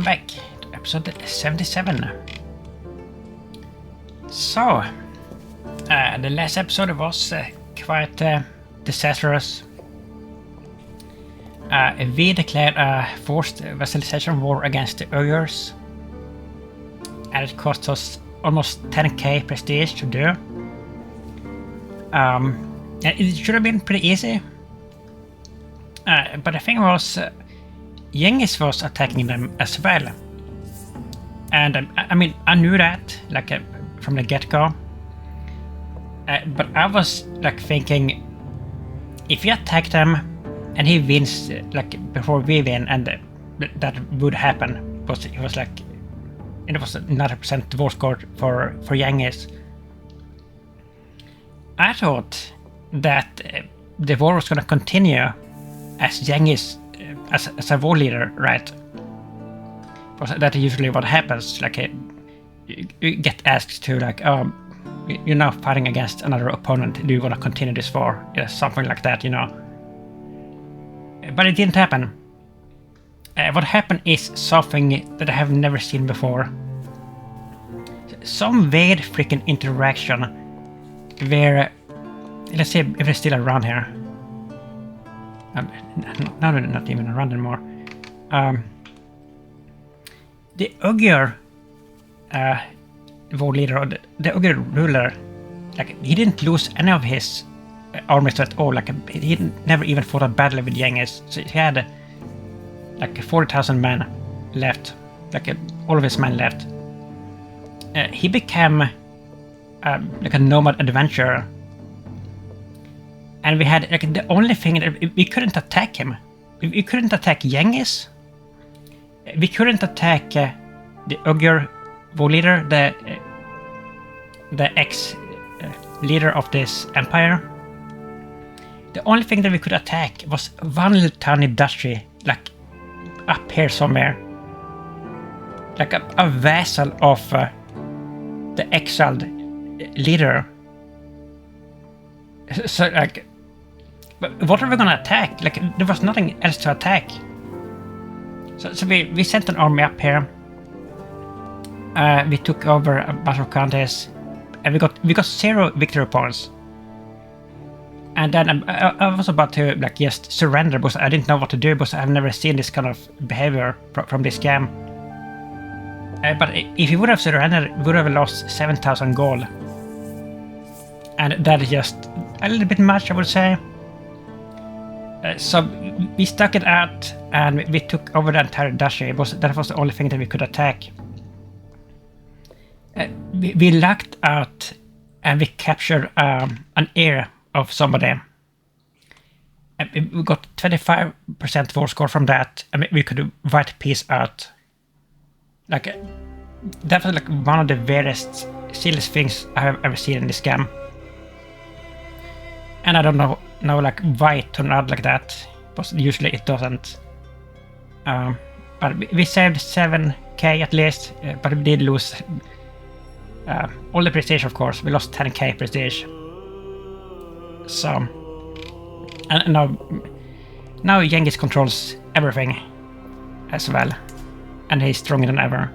back to episode 77. So, the last episode was quite disastrous. We declared a forced vassalization war against the Uyghurs, and it cost us almost 10k prestige to do. It should have been pretty easy, but the thing was, Genghis was attacking them as well, and I mean I knew that from the get-go, but I was thinking, if we attack them and he wins before we win, and that would happen, because it was it was 90% war score for Genghis. I thought that the war was going to continue as Genghis as a war leader, right? Because that's usually what happens. You get asked to oh, you're now fighting against another opponent. Do you want to continue this war? Yeah, something like that, you know. But it didn't happen. What happened is something that I have never seen before. Some weird freaking interaction where, let's see if they're still around here. Now they're not even around anymore. The Uyghur war leader, or the Uyghur ruler, he didn't lose any of his armies at all. He never even fought a battle with Genghis. So he had 40,000 men left, all of his men left. He became a nomad adventurer, and we had the only thing that we couldn't attack him. We couldn't attack Genghis. We couldn't attack the Uyghur war leader, the ex-leader of this empire. The only thing that we could attack was one little tiny duchy, up here somewhere, a vassal of the exiled leader. So what are we gonna attack? There was nothing else to attack. So we sent an army up here. We took over a bunch of counties, and we got 0 victory points. And then I was about to just surrender, because I didn't know what to do, because I've never seen this kind of behavior from this game. But if we would have surrendered, we would have lost 7,000 gold. And that is just a little bit much, I would say. So we stuck it out, and we took over the entire duchy. That was the only thing that we could attack. We lucked out, and we captured an heir of somebody. We got 25% war score from that, and we could write peace out. That was one of the weirdest, silliest things I have ever seen in this game. And I don't know why it turned out like that, because usually it doesn't. But we saved 7k at least, but we did lose all the prestige, of course. We lost 10k prestige. So, and now Genghis controls everything as well, and he's stronger than ever.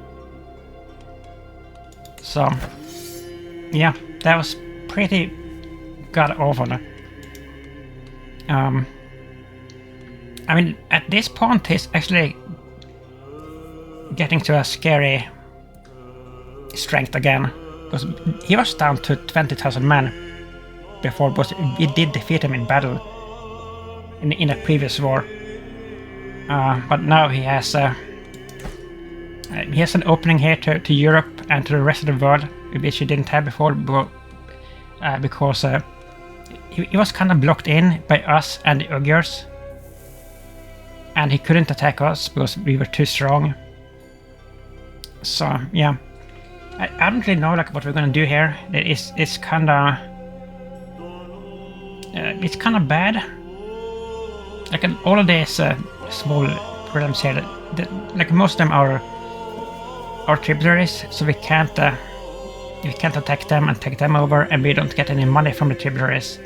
So, yeah, that was pretty god-awful. I mean, at this point, he's actually getting to a scary strength again, because he was down to 20,000 men before, but we did defeat him in battle in a previous war. But now he has an opening here to Europe and to the rest of the world, which he didn't have before, because he was kind of blocked in by us and the Uyghurs, and he couldn't attack us because we were too strong. So yeah, I don't really know what we're gonna do here. It's kind of bad. All of these small problems here, most of them are tributaries, so we can't attack them and take them over, and we don't get any money from the tributaries.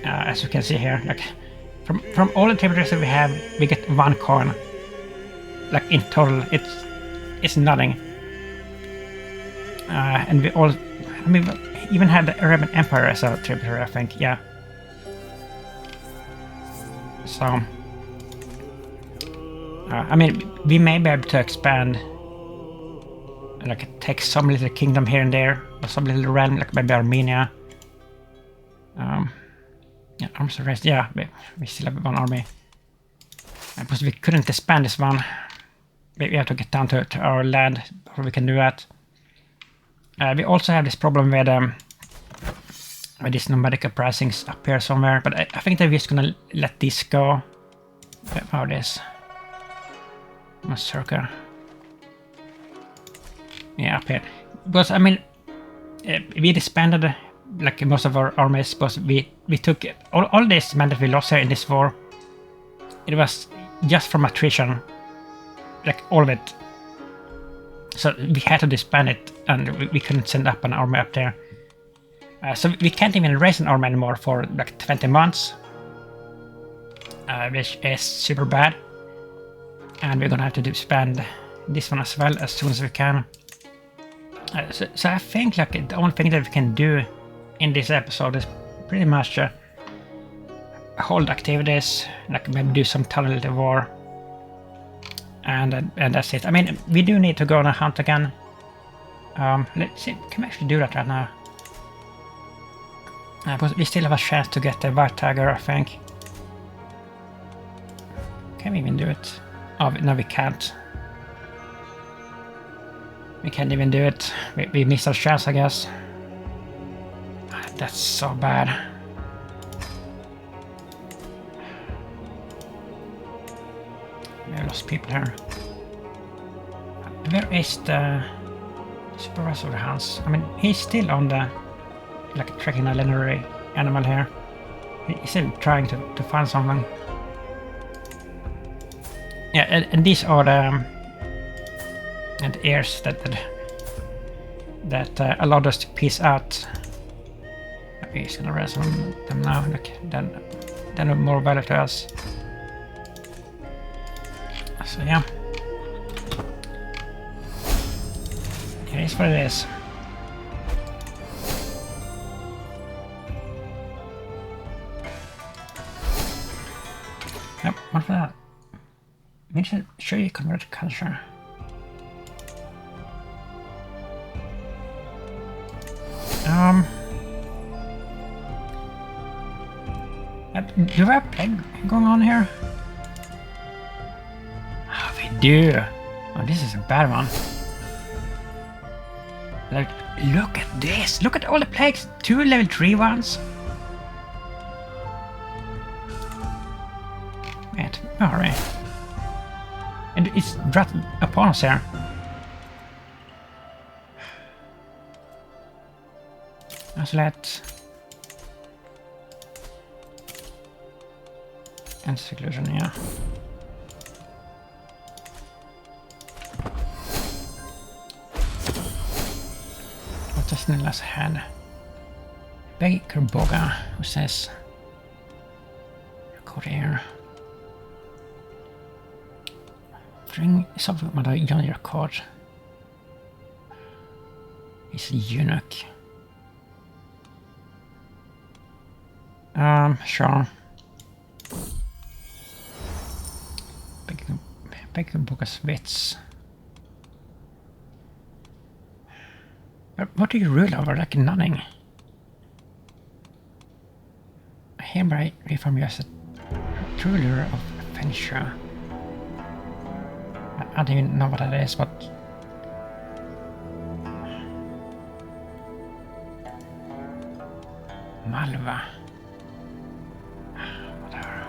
As you can see here, from all the tributaries that we have, we get 1 coin. like in total, it's nothing. And we all, I mean, we even had the Arabian Empire as a tributary, I think, yeah. So, I mean, we may be able to expand, like take some little kingdom here and there, or some little realm, like maybe Armenia. Yeah, arms raised, yeah, we still have one army. Because we couldn't expand this one. We have to get down to our land before we can do that. We also have this problem with these nomadic uprisings up here somewhere, but I think that we're just gonna let this go. How it is? Circle. Yeah, up here. Because I mean, we disbanded like most of our armies, because we took all this men that we lost here in this war. It was just from attrition, like all of it. So we had to disband it, and we couldn't send up an army up there. So we can't even raise an army anymore for like 20 months, which is super bad. And we're gonna have to disband this one as well as soon as we can. So I think like the only thing that we can do in this episode is pretty much hold activities, like maybe do some tunnel war, and that's it. I mean, we do need to go on a hunt again. Let's see, can we actually do that right now? But we still have a chance to get the white tiger, I think. Can we even do it? Oh, no, we can't. We can't even do it. We missed our chance, I guess. That's so bad. We lost people here. Where is the supervisor of the house? I mean, he's still on the like tracking a legendary animal here. He's still trying to find something. Yeah, and these are the heirs that allowed us to piece out. Okay, he's gonna ransom them now. Look, then they're more value to us. So yeah, it is what it is. Yep, what for that? We should show you convert culture. Do we have a plague going on here? Oh, we do. Oh, this is a bad one. Like, look at this. Look at all the plagues. 2 level 3 ones. Wait, where are we? And it's right upon us here. Let's and seclusion, yeah. What does Nilla's head? Baker Boga, who says record here. Drink something with a young record. He's a eunuch. Sure. Baker Boga's wits. What do you rule over? Like nothing. I hereby reform you as a ruler of Fengsha. I don't even know what that is, but Malva. Whatever.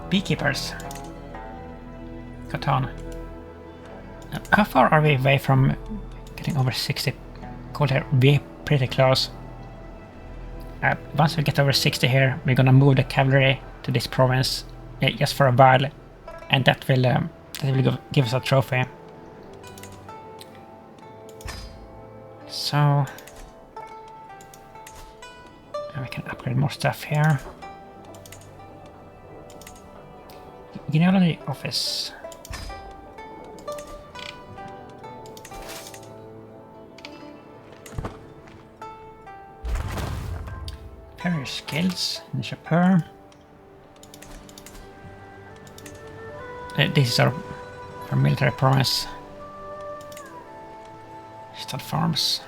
Beekeepers. Catan. How far are we away from getting over 60 gold here? We're pretty close. Once we get over 60 here, we're gonna move the cavalry to this province, just for a while, and that will give us a trophy. So we can upgrade more stuff here. genealogy office. Superior skills, ninja per. This is our military promise. Stud farms.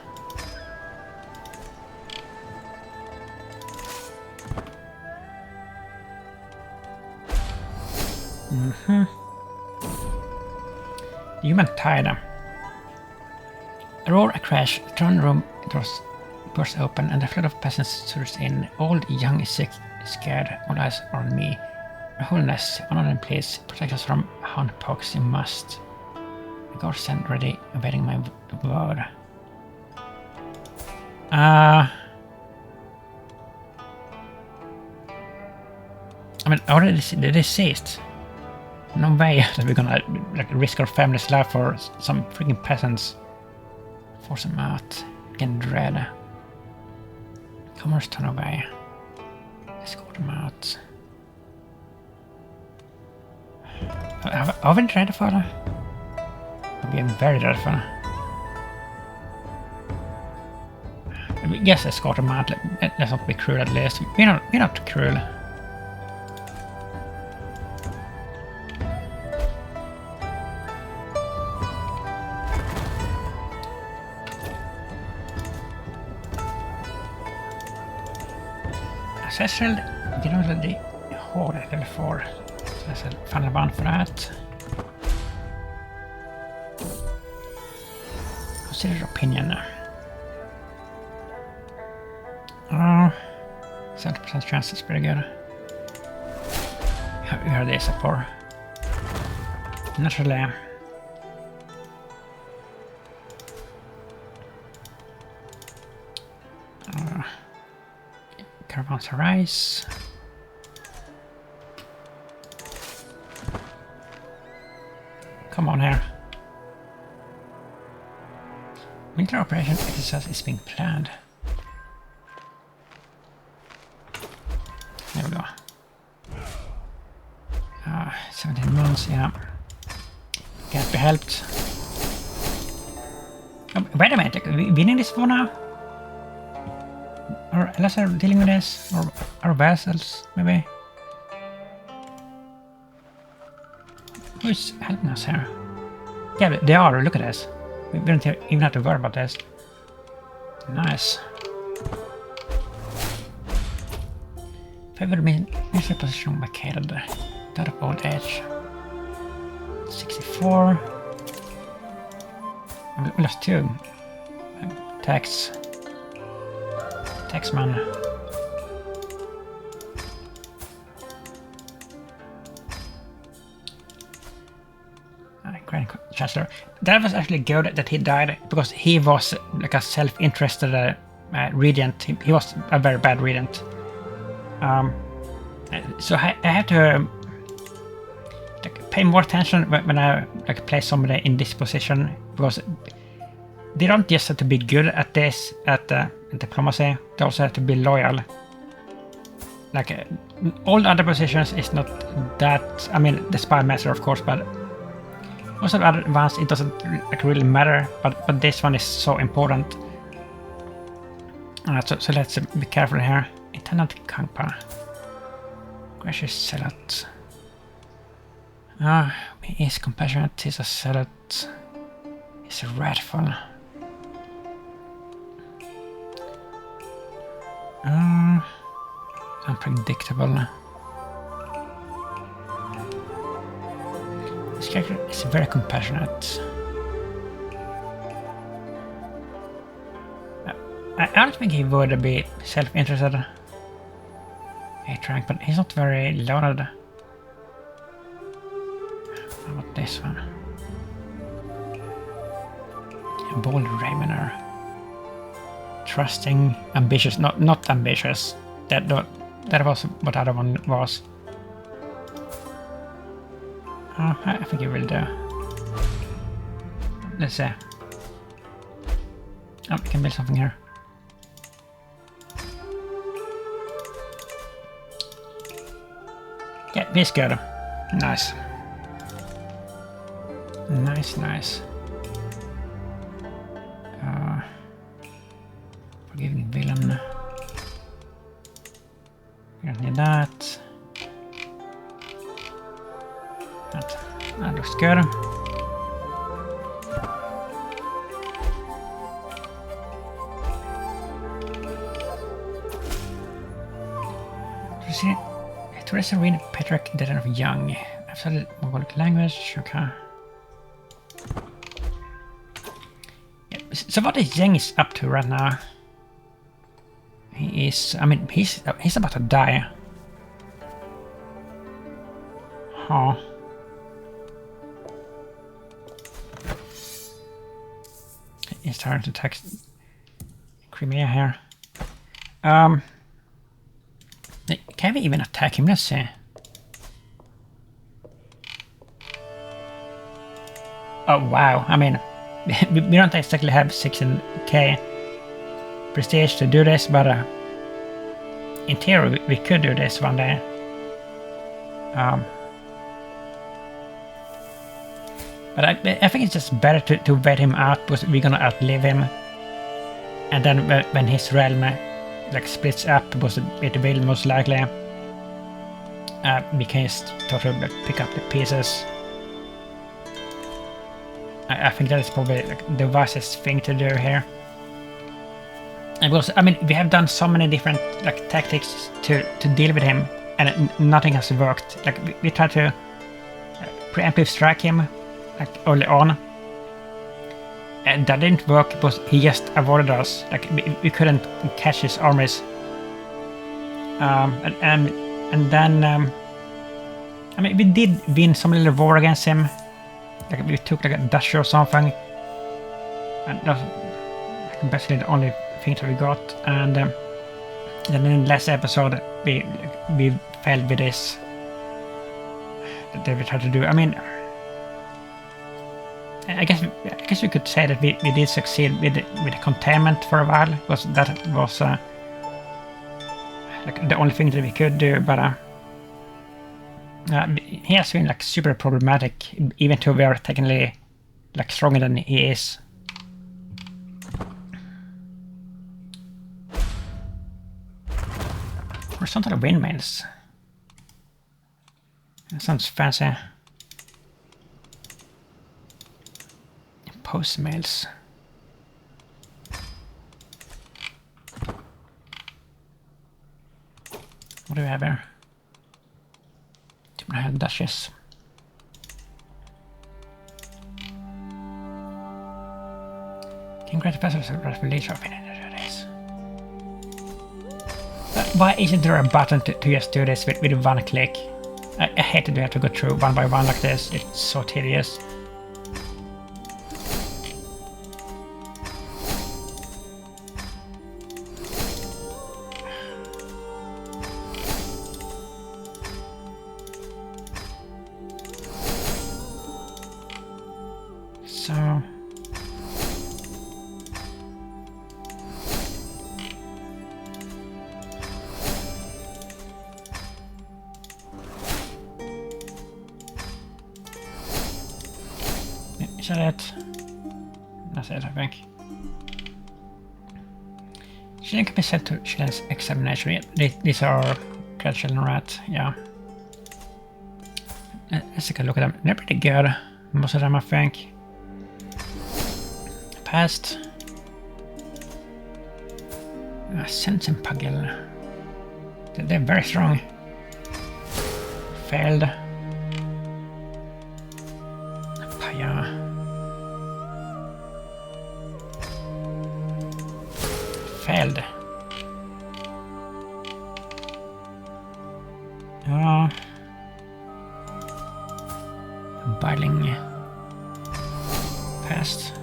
Human tide. A roar, a crash, the throne room doors burst open, and a flood of peasants surged in. Old, young, sick, scared. All eyes are on me. Your Holiness, honor and please protect us from houndpox. You must. The guards stand ready, awaiting my word. I mean, already did they say it? No way that we're gonna like risk our family's life for some freaking peasants. Force them out. Getting dread. Commerce turn away. Escort them out. Are we ready for det? Vi är very ready for det. I guess escort them out. Let's not be cruel at least. We're not cruel. Ancestral genealogy hård level 4. Så jag ska fan band för det. Consider opinion. 70% chance is pretty good. We have this support. Naturally. Caravans arise. Come on here. Military operation exercise is being planned. There we go. 17 months, yeah. Can't be helped. Oh, wait a minute, are we winning this war now? Or unless are dealing with this, or our vassals, maybe. Who's helping us here? Yeah, they are. Look at this. We don't even have to worry about this. Nice. Favored military position vacated. Dead of old age. 64. We lost 2. Taxman. Grand Chancellor. That was actually good that he died because he was like a self-interested regent. He was a very bad regent. So I have to like, pay more attention when I like play somebody in this position because they don't just have to be good at this at diplomacy. They also have to be loyal. Like all other positions is not that. I mean, the spy master, of course, but most of the other ones it doesn't like really matter. But this one is so important. So let's be careful here. Intendant Kangpa. Gracious Zealot. He is compassionate. He's a zealot. He's wrathful. Unpredictable. This character is very compassionate. I don't think he would be self-interested. 8 rank, but he's not very loaded. How about this one? A bold Ravener. Trusting, ambitious, not ambitious. That was what the other one was. I think he will do. Let's see. Oh, we can build something here. Yeah, this good. Nice. Nice, nice. Forgiving villain. We don't need that. That looks good. Teresa read Patrick Dead of Young. I've studied Mongolic language, okay. Yeah, so what is Xennial up to right now? He is, I mean, he's about to die. Huh. He's trying to attack Crimea here. Can we even attack him? Let's see. Oh wow, I mean, we don't exactly have 16k prestige to do this, but in theory we could do this one day. But I think it's just better to wait him out, because we're gonna outlive him. And then when his realm like splits up, because it will most likely, we can just totally pick up the pieces. I think that is probably like the wisest thing to do here. And also, I mean, we have done so many different like tactics to deal with him, and nothing has worked. Like we tried to preemptive strike him like early on, and that didn't work because he just avoided us. Like we couldn't catch his armies. And then I mean, we did win some little war against him. Like we took like a duchy or something, and that's like, basically the only thing that we got. And then in the last episode we failed with this that we tried to do. I mean, I guess we could say that we did succeed with the containment for a while, because that was like the only thing that we could do. But he has been like super problematic, even though we are technically like stronger than he is. Horizontal windmills. That sounds fancy. Post mails. What do we have here? I have dashes. Can grant passive release of it. Why isn't there a button to just do this with one click? I hate that we have to go through one by one like this. It's so tedious. So is that it? That's it, I think. Children can be sent to children's examination. These are grandchildren, right? Yeah. Let's take a look at them. They're pretty good. Most of them, I think. Passed. Sense and pugyel. They're very strong. Failed. Paya. Failed. Biling. Passed.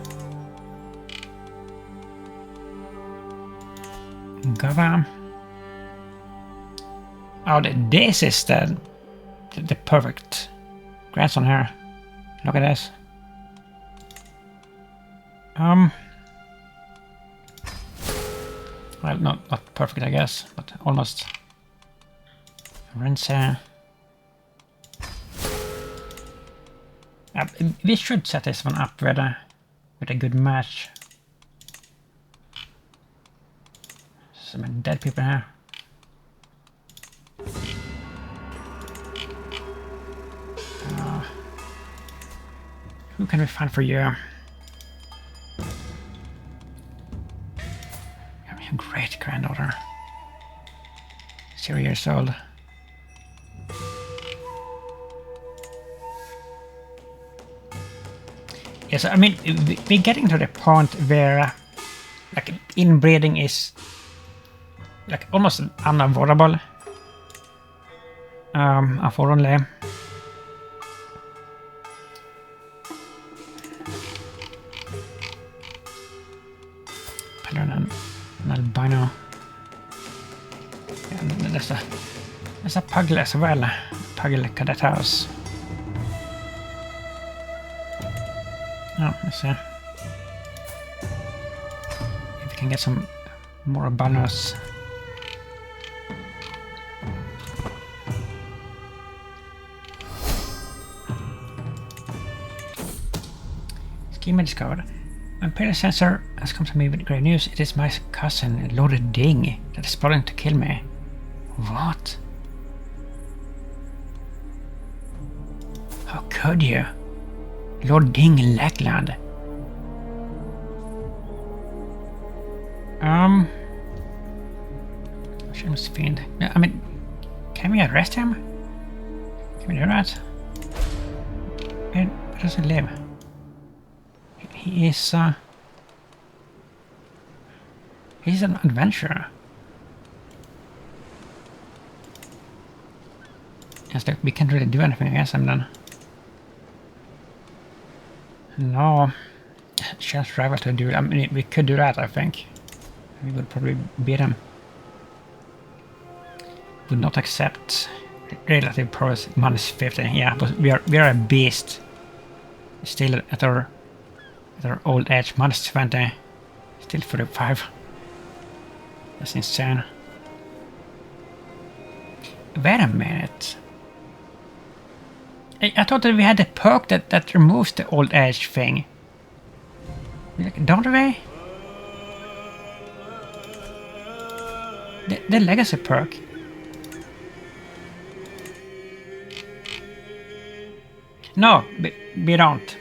Gava. Oh, this is the perfect grandson here. Look at this. Well, not perfect, I guess, but almost. Rinse here. We should set this one up with a good match. So many dead people here. Who can we find for you? Your great granddaughter. 0 years old. Yes, I mean, we're getting to the point where like inbreeding is like almost unavoidable. Unfortunately. An albino. Yeah, there's a pugyel as well. Pugyel cadet house. Oh, let's see. If we can get some more albinos. Schema discovered. My parents' sensor has come to me with great news. It is my cousin, Lord Ding, that is plotting to kill me. What? How could you? Lord Ding in Lackland. Shameless fiend. I mean, can we arrest him? Can we do that? Where does he live? He is he's an adventurer. Yes, look, we can't really do anything against him then. No, chance rival to do. I mean, we could do that. I think we would probably beat him. Would not accept relative progress -50. Yeah, but we are a beast. Still at our old age, -20, still 45. That's insane. Wait a minute. I thought that we had a perk that removes the old age thing. Don't we? The legacy perk. No, we don't.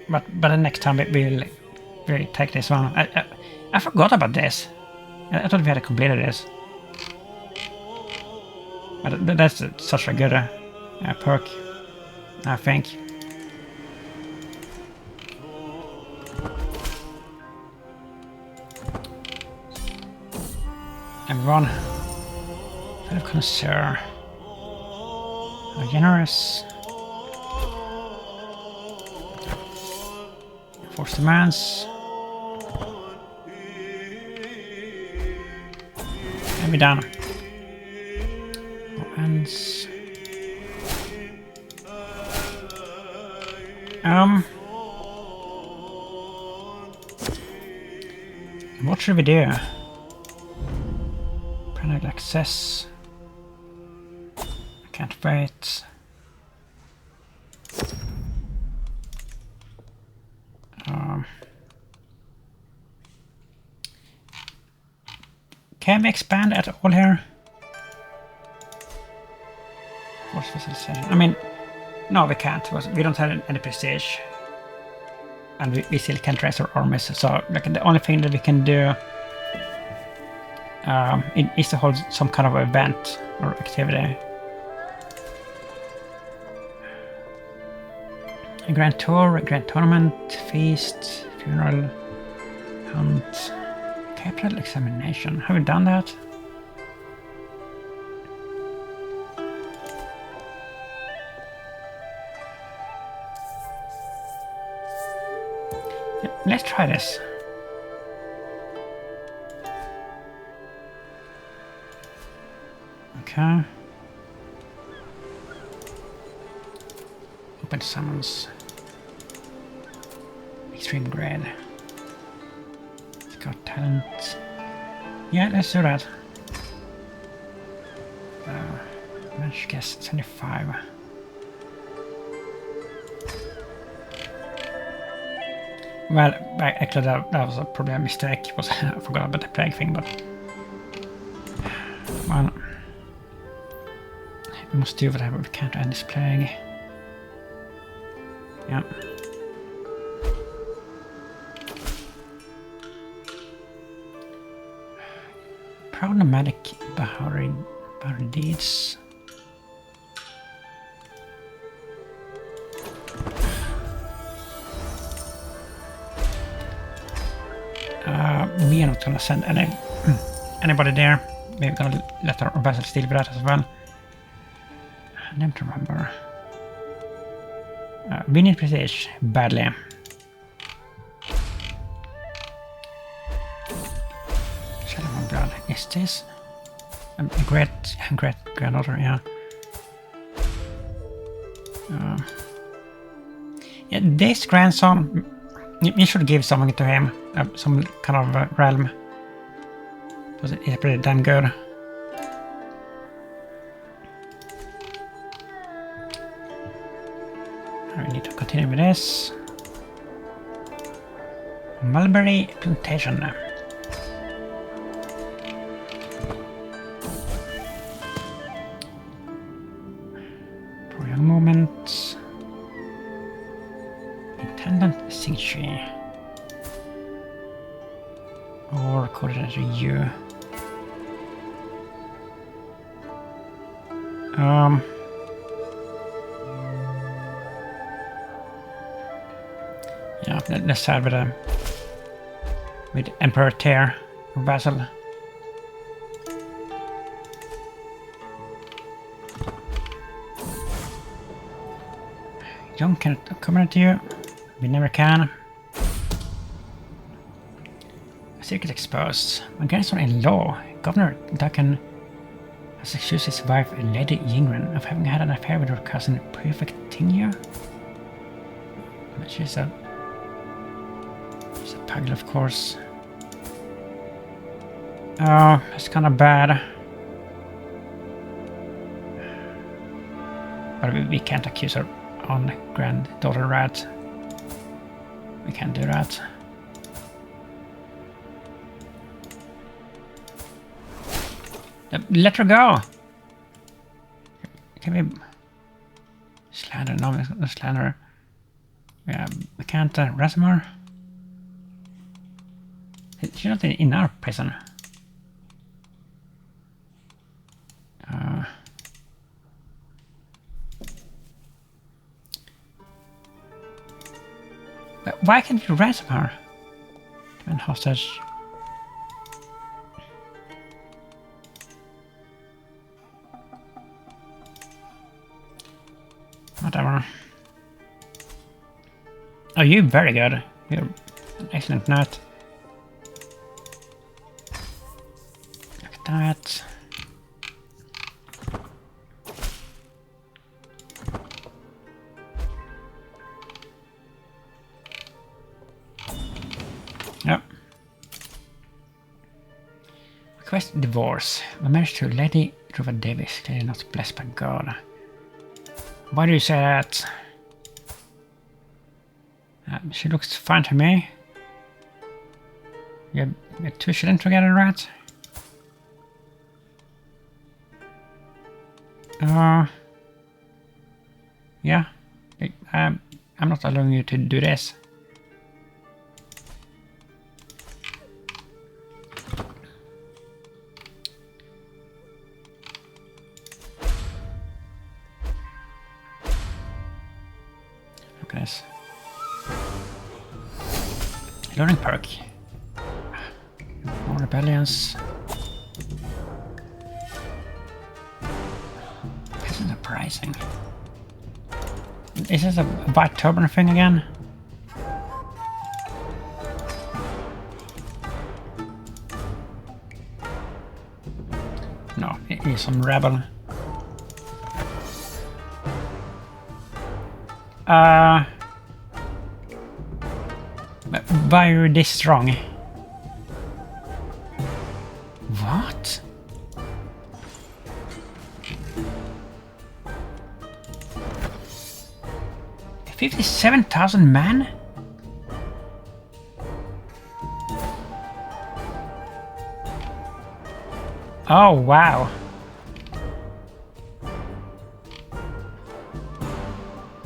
But the next time we'll take this one. I forgot about this. I thought we had completed this. But that's such a good perk, I think. Everyone, kind of connoisseur, how generous. Force demands. And we're done. Ends. What should we do? Parental access. I can't wait. Can we expand at all here? Force facilitation. I mean, no, we can't. We don't have any prestige. And we still can't raise our armies. So like, the only thing that we can do is to hold some kind of event or activity. A grand tour, a grand tournament, feast, funeral, hunt, capital examination. Have we done that? Yeah, let's try this. Okay. Open summons. Extreme grade. It's got talent. Yeah, let's do that. Match guess 75. Well, actually that was probably a mistake, because I forgot about the plague thing, but... Well... We must do whatever we can to end this plague. Yeah. Problematic Bahari deeds. We are not gonna send anybody there. We're gonna let our vassals deal with that as well. I need to remember. We need prestige badly. Shadow blood. Is this a great granddaughter? Yeah. Yeah, this grandson. You should give something to him, some kind of realm. Because it's pretty damn good. We need to continue with this. Mulberry plantation. For young moments. Intendant Sigchi. Or coordinator U. Yeah, let's start with Emperor Tear vassal. Young cannot accommodate you. We never can. Secret exposed. My grandson-in-law, Governor Duncan, has accused his wife, Lady Yingren, of having had an affair with her cousin, Prefect Tingya. She's a pugyel, of course. Oh, it's kind of bad. But we can't accuse her on granddaughter, right? We can't do that. Let her go! Can we... Slander? No, we slander. Yeah, we can't ransom her. She's not in our prison. But why can't we ransom her? Demand hostage. Whatever. Oh, you're very good. You're an excellent knight. Look at that. Yep. Request divorce. My marriage to Lady Ruva Davis, clearly not blessed by God. Why do you say that? She looks fine to me. You have two children together, right? Yeah. I'm not allowing you to do this. Look at this. Learning perk. More rebellions. This is surprising. Is this a white turban thing again? No, it is some rebel. Why are you this strong? What? $57,000 men? Oh, wow.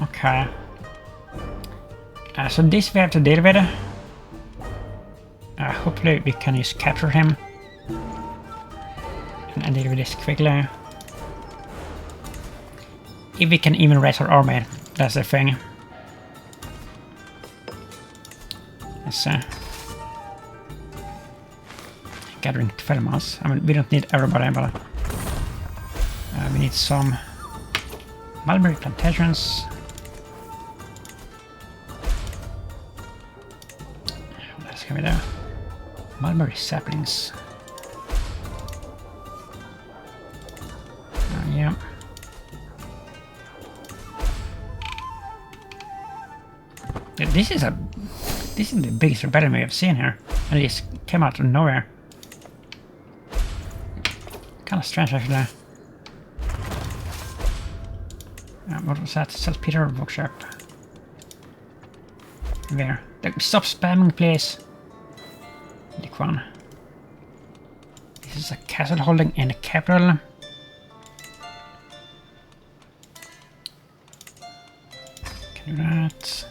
Okay. So this we have to deal with. Hopefully we can just capture him. And deal with this quickly. If we can even raise our army, that's the thing. Let's see. Gathering 12 months. I mean, we don't need everybody, but we need some mulberry plantations. What else can we do? Mulberry saplings. Yeah. This is the biggest rebellion we have seen here, and it just came out of nowhere. Kind of strange, actually. What was that? Saltpeter workshop. There. Stop spamming, please. Click one. This is a castle holding in the capital. Can do that.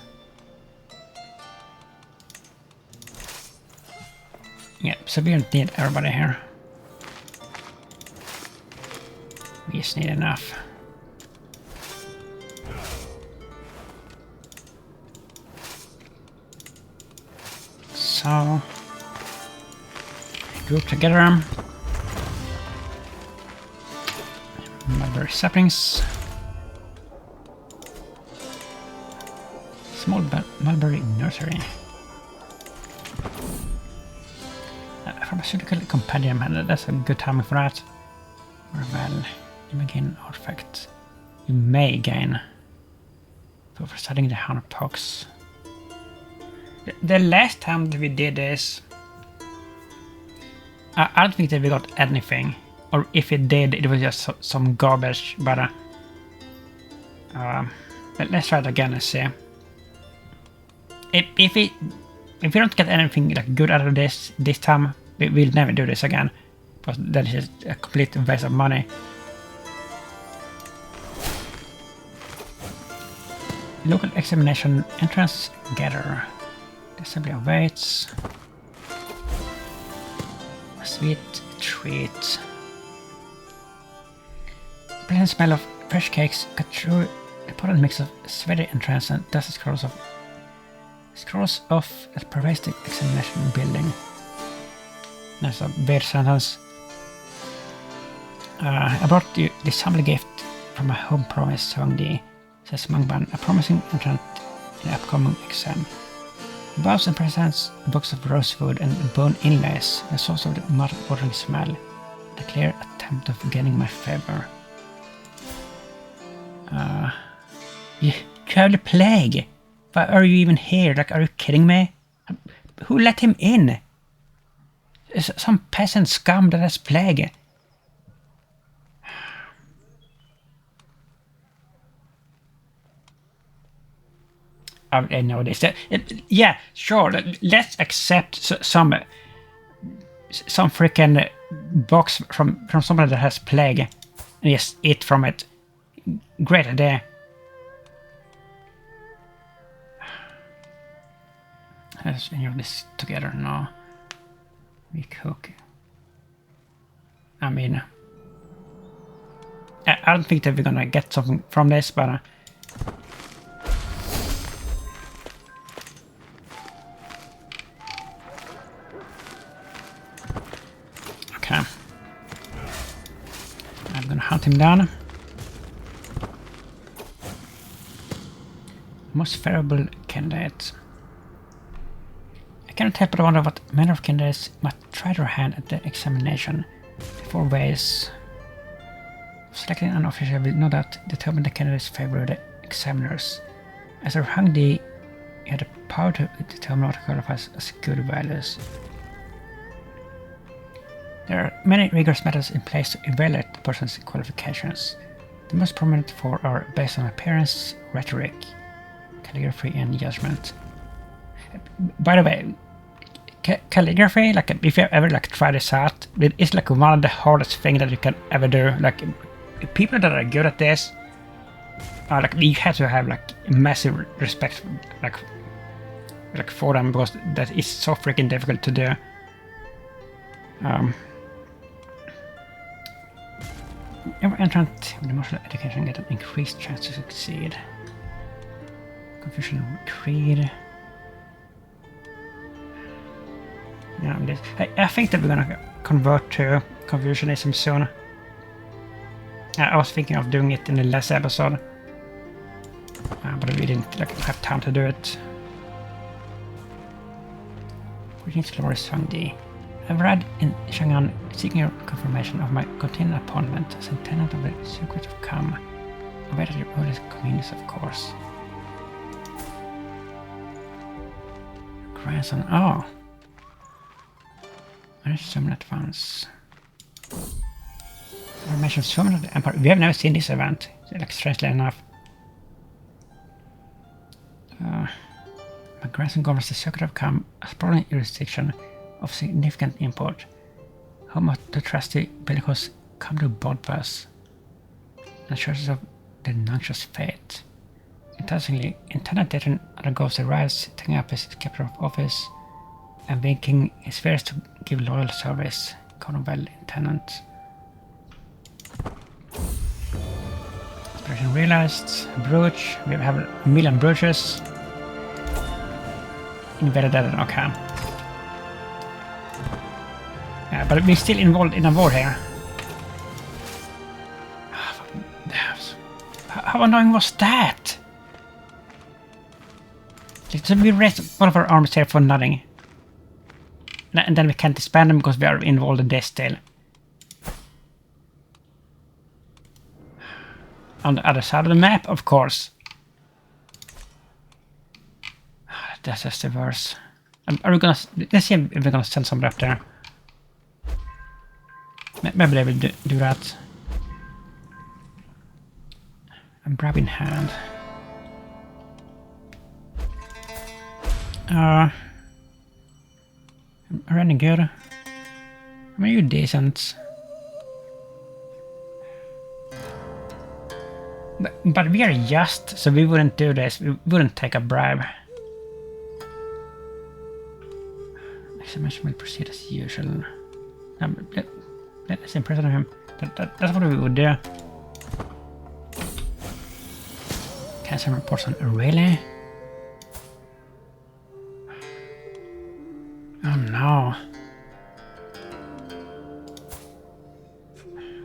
Yeah, so we don't need everybody here. We just need enough. So group together. Mulberry saplings. Small mulberry nursery. Pharmaceutical compendium, and that's a good timing for that. Well, you may gain artifact. You may gain. So for studying the 100 talks. The last time that we did this, I don't think that we got anything. Or if it did, it was just some garbage. But let's try it again and see. If we don't get anything like good out of this time, we'll never do this again. Because that is just a complete waste of money. Local examination entrance gather. Assembly of weights. A sweet treat. Pleasant smell of fresh cakes cut through a potent mix of sweaty entrance and dusty scrolls of a pervasive examination building. That's a weird sentence. I brought you this humble gift from my home province, Songdi, says Mangban, a promising entrant in the upcoming exam. Bows and presents a box of rosewood and bone inlays, a source of the mouth-watering smell, a clear attempt of gaining my favor. You have the plague! Why are you even here? Like, are you kidding me? Who let him in? Some peasant scum that has plague. I know this. Yeah, sure. Let's accept some freaking box from somebody that has plague and just eat from it. Great idea. Let's do this together now. We cook. I mean, I don't think that we're gonna get something from this, but okay. I'm gonna hunt him down. Most favorable candidate. I cannot help but wonder what manner of candidates might try their hand at the examination. 4 ways of selecting an officer will no doubt determine the candidate's favor of the examiners. As a Hangdi, you have the power to determine what qualifies as good values. There are many rigorous methods in place to evaluate the person's qualifications. The most prominent 4 are based on appearance, rhetoric, calligraphy, and judgment. By the way, calligraphy, like if you ever like try this out, it is like one of the hardest things that you can ever do. Like people that are good at this are like, you have to have like massive respect like for them, because that is so freaking difficult to do. Every entrant with emotional education get an increased chance to succeed. Confusion creed. Yeah, I think that we're gonna convert to Confucianism soon. I was thinking of doing it in the last episode, but we didn't like have time to do it. Greetings, glorious Song D. I've read in Chang'an seeking your confirmation of my continued appointment as a tenant of the Secret of Kam. I wait at your earliest convenience, of course. Grandson, oh. I should summon at once. Information summon of the Empire. We have never seen this event, like strangely enough. My grandson governs the Secret of Kam, a sprawling jurisdiction of significant import. Home of the trusty bellicose come to Bodpas, and churches of the noxious fate. Interestingly, intendant Dathan undergoes the rise, taking up his scepter of office, and making his fears to give loyal service. Cornwell intendant. Inspiration realized. Brooch. We have a million brooches. Invaded that, okay. But we're still involved in a war here. How annoying was that? So we raised all of our armies here for nothing. And then we can't disband them because we are involved in this still. On the other side of the map, of course. That's just the worst. Are we gonna... Let's see if we're gonna send somebody up there. Maybe they will do that. A grab in hand. I'm running good. Are you decent? But we are just, so we wouldn't do this. We wouldn't take a bribe. Examination will proceed as usual. Let's imprison him. That's what we would do. Cancel reports on really? Oh no.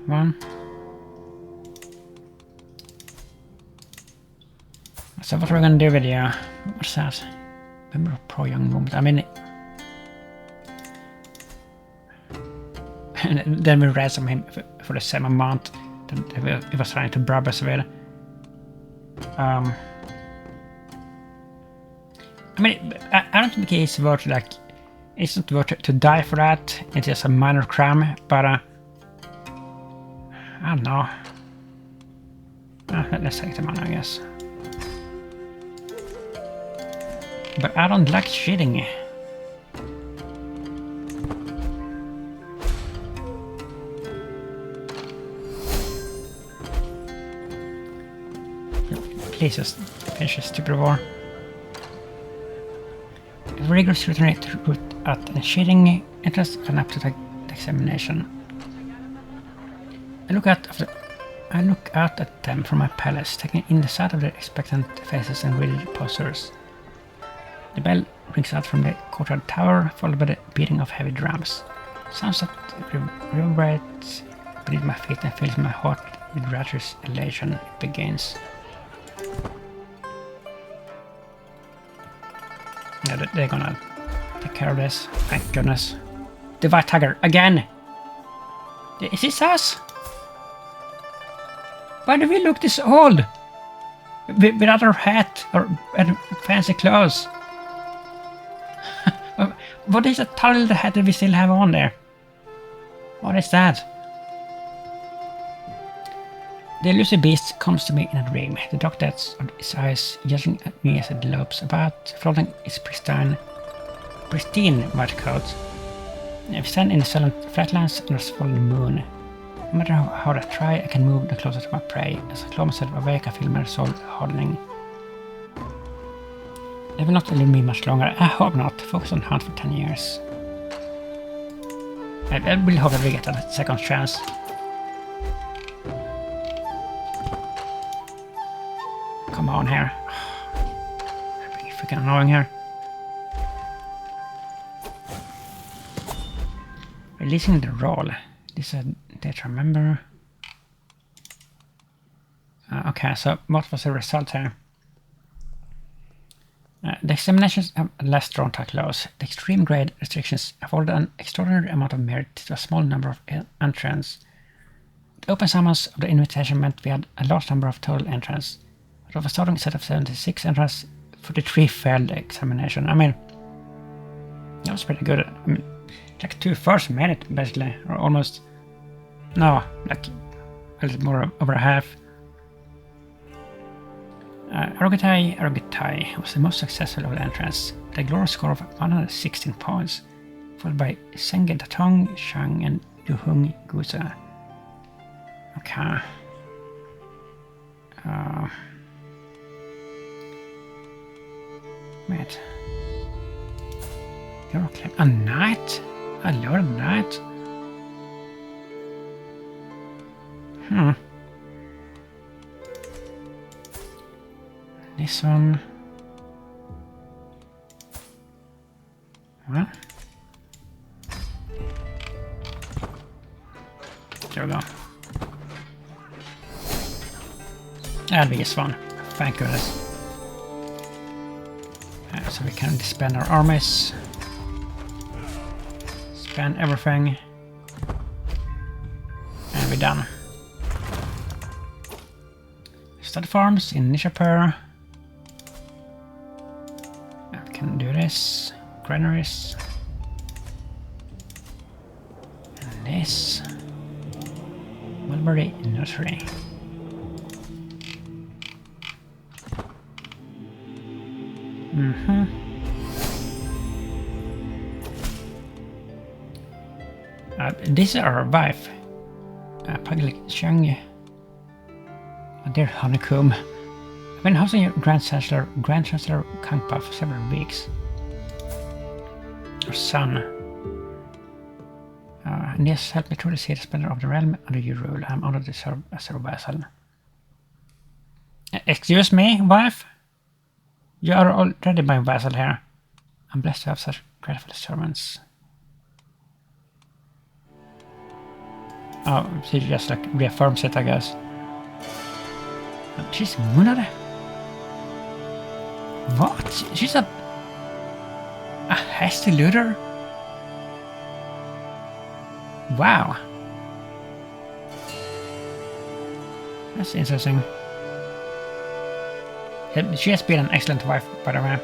One. So what are we gonna do with you? What's that? Member of Pro Young Movement. I mean, and then we ransom him for the same amount that he was trying to bribe us with. I mean, I don't think it's worth like, it's not worth to die for that. It's just a minor crime, but I don't know. Let's take the money, I guess. But I don't like cheating. Please just finish this stupid war. A rigorous route at the cheating interest and up to the examination. I look out at them from my palace, taking in the sight of their expectant faces and rigid postures. The bell rings out from the courtyard tower, followed by the beating of heavy drums. Sounds that reverberates beneath my feet and fills my heart with rapturous elation. It begins. Yeah, they're gonna take care of this. Thank goodness. The White Tiger again! Is this us? Why do we look this old? Without our hat or fancy clothes? What is that tiny little hat that we still have on there? What is that? The elusive beast comes to me in a dream. The dark depths of its eyes yelling at me as it lopes about, flaunting its pristine pristine white coat. If stand in the silent flatlands under a fallen moon. No matter how hard I try, I can move the closer to my prey. As I claw myself awake, I feel my soul hardening. They will not leave me much longer. I hope not. Focus on hunt for 10 years. I really hope that we get a second chance. Come on here. It's freaking annoying here. Releasing the roll. This is a date to remember. Okay, so what was the result here? The examinations have less drawn to close. The extreme grade restrictions afforded an extraordinary amount of merit to a small number of entrants. The open summons of the invitation meant we had a large number of total entrants. But of a starting set of 76 entrants, 43 failed the examination. I mean, that was pretty good. I mean, like 2/3 made it, basically, or almost. No, like a little more over half. Arogatai was the most successful of the entrants, with a glorious score of 116 points, followed by Senge Datong, Shang, and Yuhung Guza. Okay. Wait. You're a knight? I love a knight. This one. Well. There we go. That'll be this one. Thank goodness. So we can disband our armies. Spend everything. And we're done. Stud farms in Nishapur. We can do this. Granaries. And this. Mulberry Nursery. This is our wife. Pugyel Chang. Dear Honeycomb. I've been hosting your Grand Chancellor Kangpa for several weeks. Your son. And yes, help me truly see the splendor of the realm under your rule. I'm honored to serve as your vassal. Excuse me, wife? You are already my vassal here. I'm blessed to have such grateful servants. Oh, she just like reaffirms it, I guess. She's Munare. What? She's a hasty looter? Wow. That's interesting. She has been an excellent wife, by the way.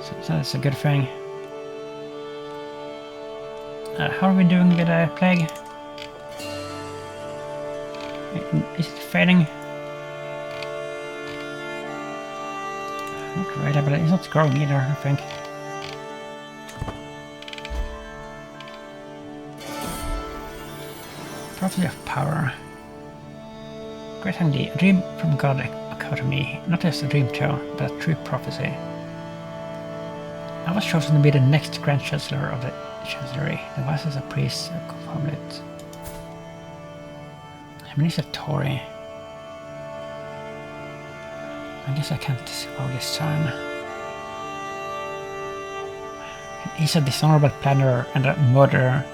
So that's a good thing. How are we doing with the plague? Is it fading? Not really, but it's not growing either, I think. Prophecy of power. Great handy. A dream from God occurred to me. Not just a dream too, but a true prophecy. I was chosen to be the next Grand Chancellor of the Chancellery. The vices of priests have confirmed it. Tory. I guess I can't disavow this sign. He's a dishonorable planner and a murderer.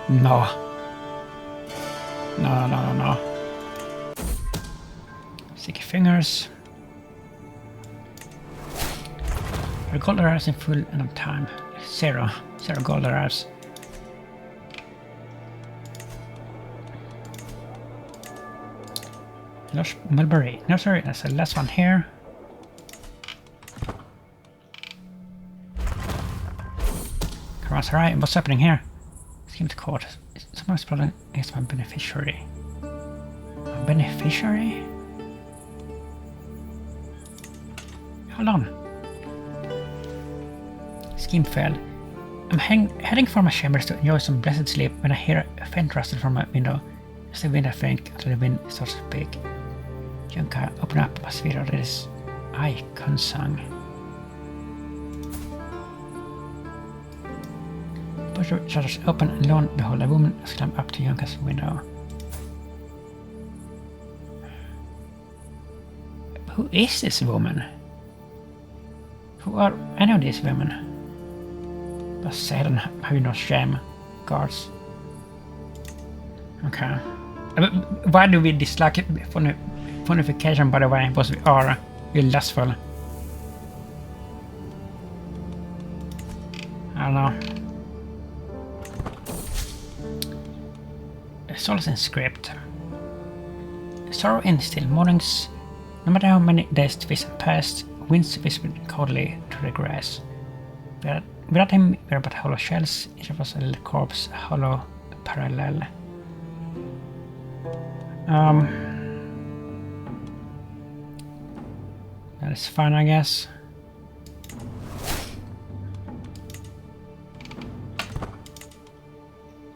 No. No. Sticky fingers. Your gold arrives in full and on time. Zero gold arrives. Lush Mulberry Nursery, that's the last one here. Carasarai, what's happening here? Scheme to court. Someone's plotting against my beneficiary. My beneficiary? Hold on. scheme failed. I'm heading for my chambers to enjoy some blessed sleep when I hear a faint rustle from my window. As the wind I think until the wind starts to speak. Junka, open up, must be this icon-song. Push the shutters open and lo and behold, a woman has climbed up to Junka's window. Who is this woman? Who are any of these women? But sedan have you no shame, guards. Okay. Why do we dislike it? Funification, by the way, because we are really lustful. I don't know. Solace in script. Sorrow in still mornings. No matter how many days this have passed, winds whispered coldly through the grass. Without him, we are but hollow shells. Each of us a little corpse, a hollow parallel. That is fine, I guess.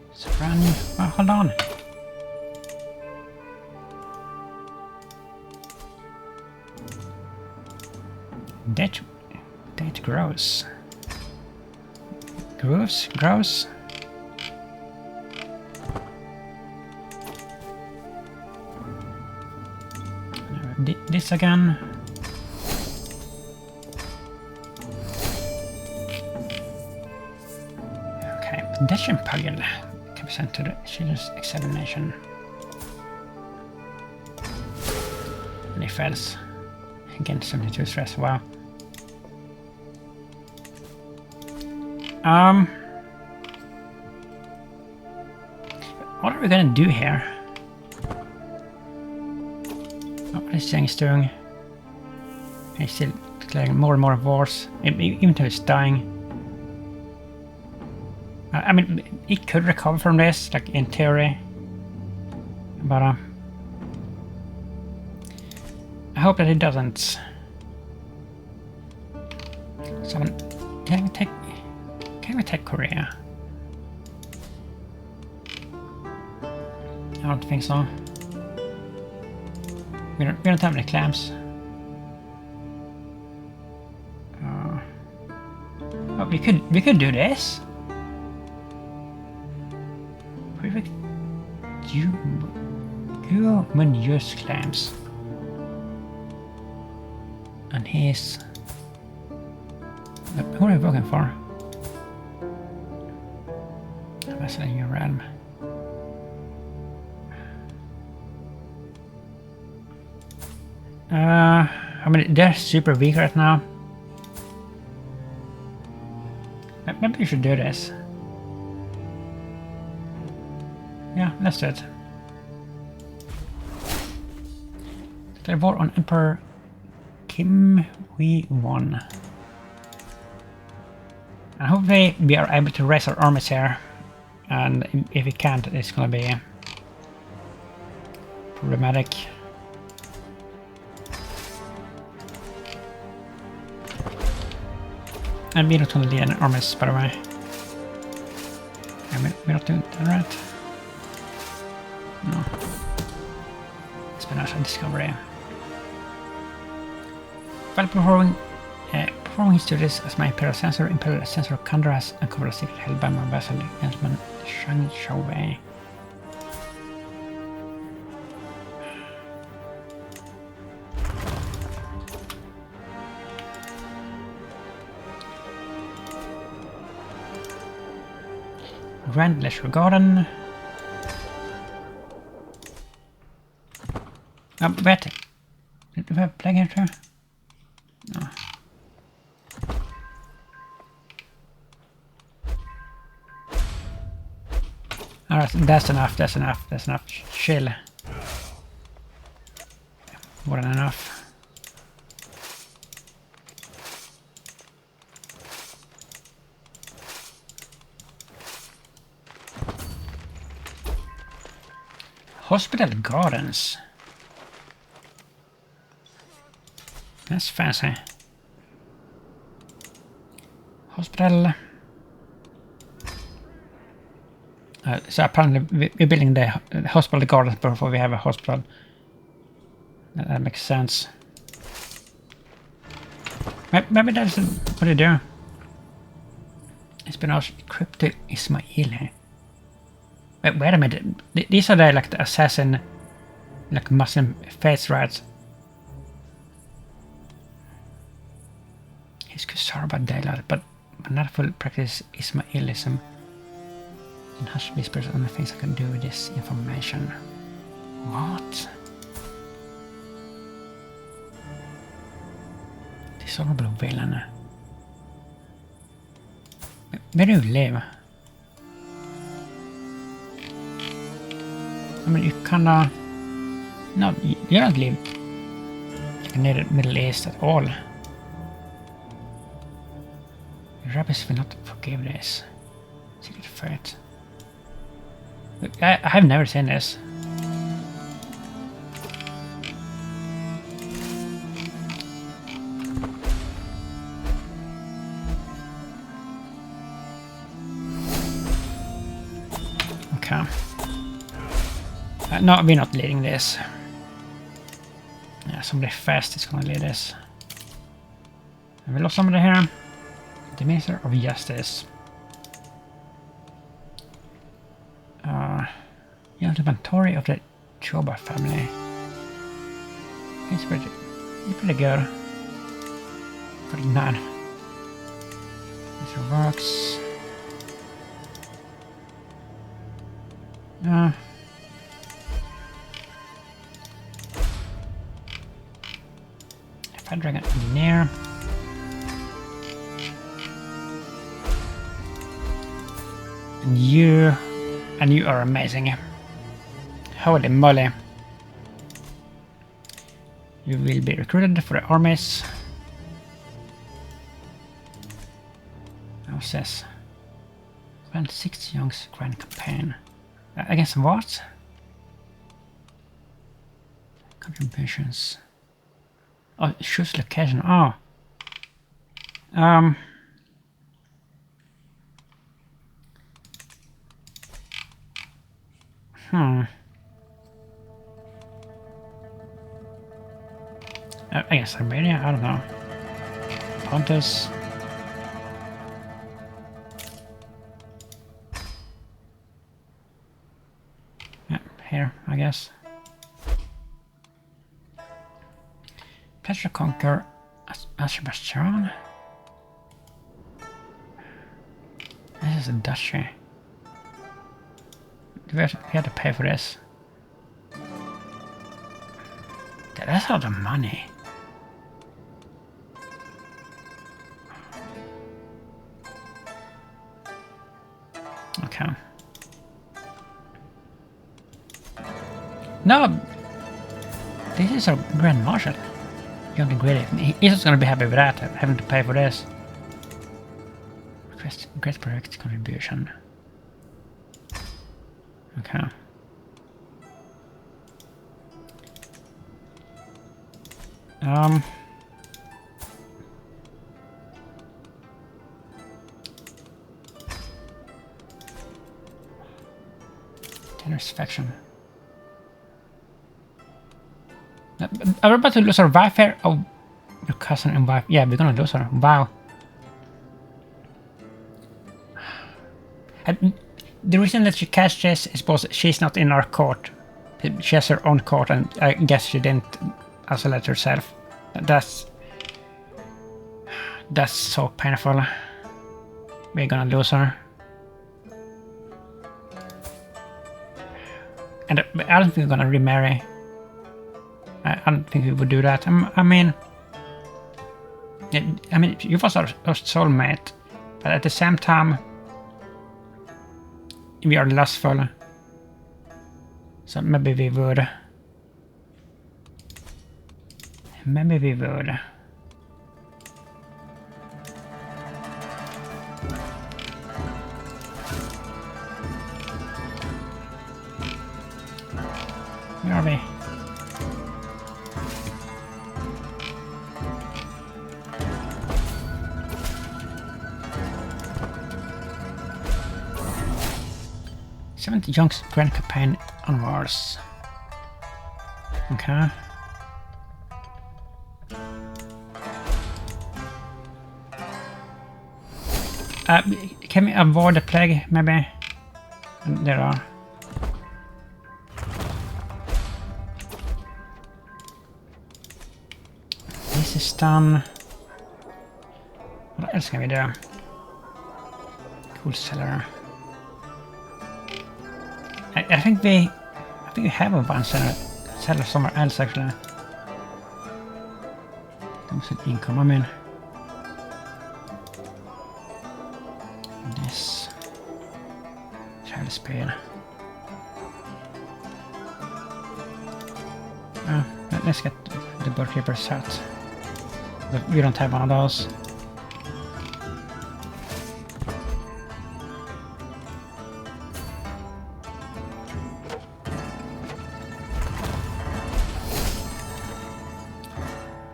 Let's run. Oh, hold on. That grows. Grows. This again. Okay, dash and pugyel can be sent to the children's examination. And he fails. Again, 72 stress, wow. What are we gonna do here? Oh, what this thing is doing? He's still declaring more and more wars, even though he's dying. I mean, he could recover from this, like in theory, but I hope that he doesn't. Someone, can we take Korea? I don't think so. We don't have any clams. Oh, we could do this. Human use clams. And he's... Who are we working for? Vessel in your realm. I mean, they're super weak right now. Maybe we should do this. Yeah, let's do it. Declare war on Emperor Kim we won. And hopefully we are able to raise our armies here. And if we can't, it's gonna be problematic. And we don't want to lead any armies, by the way. Yeah, we're not doing that, right? No. Espionage and discovery. While performing his duties as my Imperial Censor, Imperial Censor Kandras uncovered a secret held by my vassal, gentleman Shang Xiaowei. Grand Leisure Garden. Wait. Did we have a plague here too? No. Alright, that's enough. Chill. More than enough. Hospital Gardens. That's fancy. hospital. So apparently we're building the hospital gardens before we have a hospital. That makes sense. Maybe that's what they do. Espionage crypto Ismail. Wait a minute. These are the like the assassin, like Muslim faiths, right? He's Kusarba Daylight, but not full practice Ismailism. In hush whispers on the things I can do with this information. What? Dishonorable villain. Where do you live? I mean, you kinda... No, you don't live like near the Middle East at all. The rabbis will not forgive this. Secret threat. I have never seen this. Okay. No, we're not leading this. Yeah, somebody fast is gonna lead this. And we lost somebody here. The Minister of Justice. The inventory of the Choba family. He's pretty good. 39. Mr. Works. Fire Dragon Engineer. And you are amazing. Holy moly. You will be recruited for the armies. Now says 26 Young's grand campaign. Against what? Contributions. Oh, choose location. Oh. I guess Armenia, I don't know. Pontus. Yeah, here, I guess. Pleasure conquer Azerbaijan. This is a duchy. Do we have to pay for this? That's a lot of money. Okay. No, this is a Grand Marshal. Young and greedy. He's just gonna be happy with that, having to pay for this. Request great project contribution. Okay. Generous faction. Are we about to lose our wife here? Oh, your cousin and wife. Yeah, we're gonna lose her. Wow. The reason that she cast this is because she's not in our court. She has her own court, and I guess she didn't isolate herself. That's so painful. We're gonna lose her. And I don't think we're gonna remarry. I don't think we would do that. I mean, you was our soulmate, but at the same time, we are lustful. So maybe we would. Maybe we would. Where are we? 7th Young's Grand Campaign onwards. Okay. Can we avoid the plague, maybe? There are. This is done. What else can we do? Cool cellar. I think we have a one cellar somewhere else actually. That was an income, I mean. This child spade. Let's get the birdkeeper's hat. But we don't have one of those.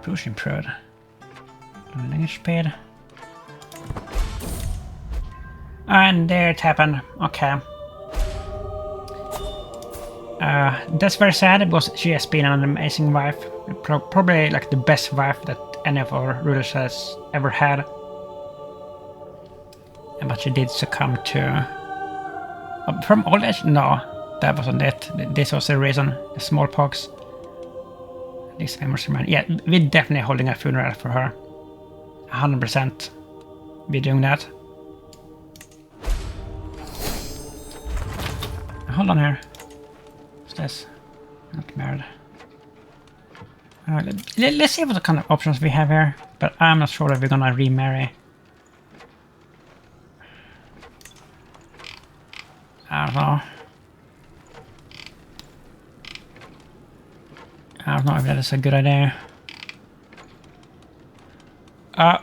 Pushing prod. Language spade. And there it happened. Okay. That's very sad because she has been an amazing wife. Probably like the best wife that any of our rulers has ever had. But she did succumb to... from old age? No, that wasn't it. This was the reason. The smallpox. This memories remain. Yeah, we're definitely holding a funeral for her. 100%. We're doing that. Hold on here. What's this? Not married. Let's see what kind of options we have here. But I'm not sure if we're gonna remarry. I don't know. I don't know if that is a good idea.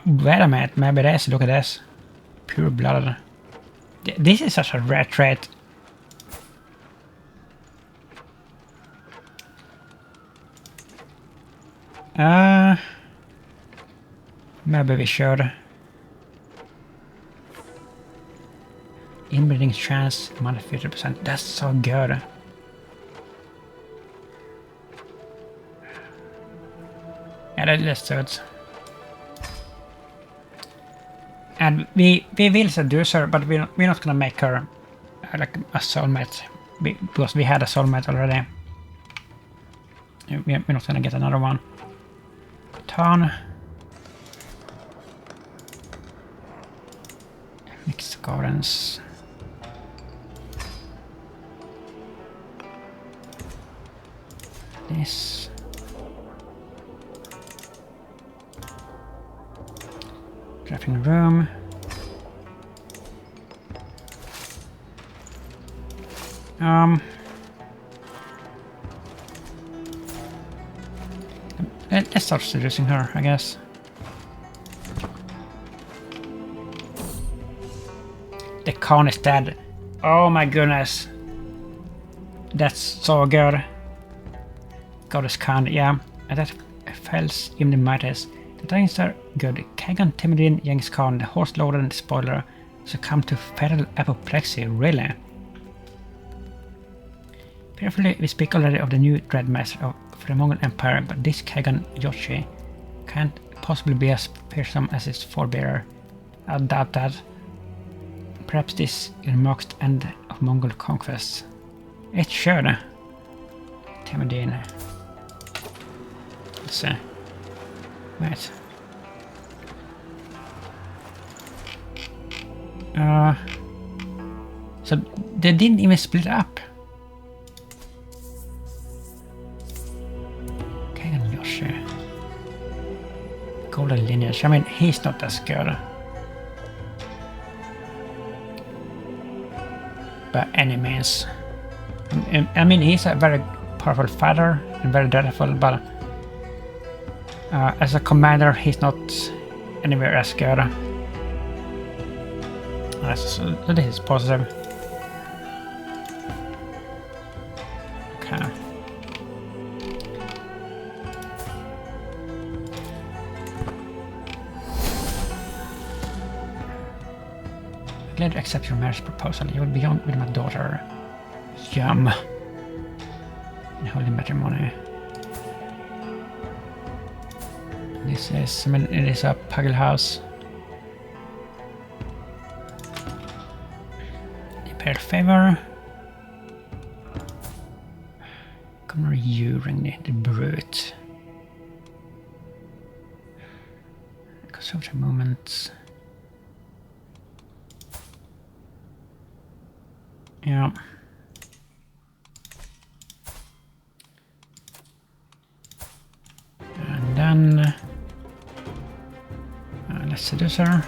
Wait a minute. Maybe this. Look at this. Pure blooded. This is such a rare trait. Maybe we should. Inbreeding chance, minus 50%. That's so good. Yeah, let's do it. And we will seduce her, but we're not gonna make her like a soulmate because we had a soulmate already. We're not gonna get another one. Ton. Mixed gardens. This. Drafting room. Let's start seducing her, I guess. The Khan is dead. Oh my goodness. That's so good. Goddess Khan, yeah. And that fails even the mightiest. The things are good. Kagan, Timidin, Genghis Khan, the horse loader and the spoiler succumb to fatal apoplexy, really? Carefully, we speak already of the new Dreadmaster of the Mongol Empire, but this Kagan Yoshi can't possibly be as fearsome as its forebearer. I doubt that. Perhaps this marks the end of Mongol conquests. It should. Temudin. Let's see. Wait. So they didn't even split up. Kagan Yoshi. Golden lineage. I mean, he's not as good. By any means. I mean, he's a very powerful fighter and very dreadful, but as a commander, he's not anywhere as good. So this is positive. Okay. Glad to accept your marriage proposal. You will be on with my daughter. Yum. In holy matrimony. This is, I mean, it is a pugyel house. Imperial favor. Come on, you ring the brute. Conservative movements. Yeah. And then let's seduce her.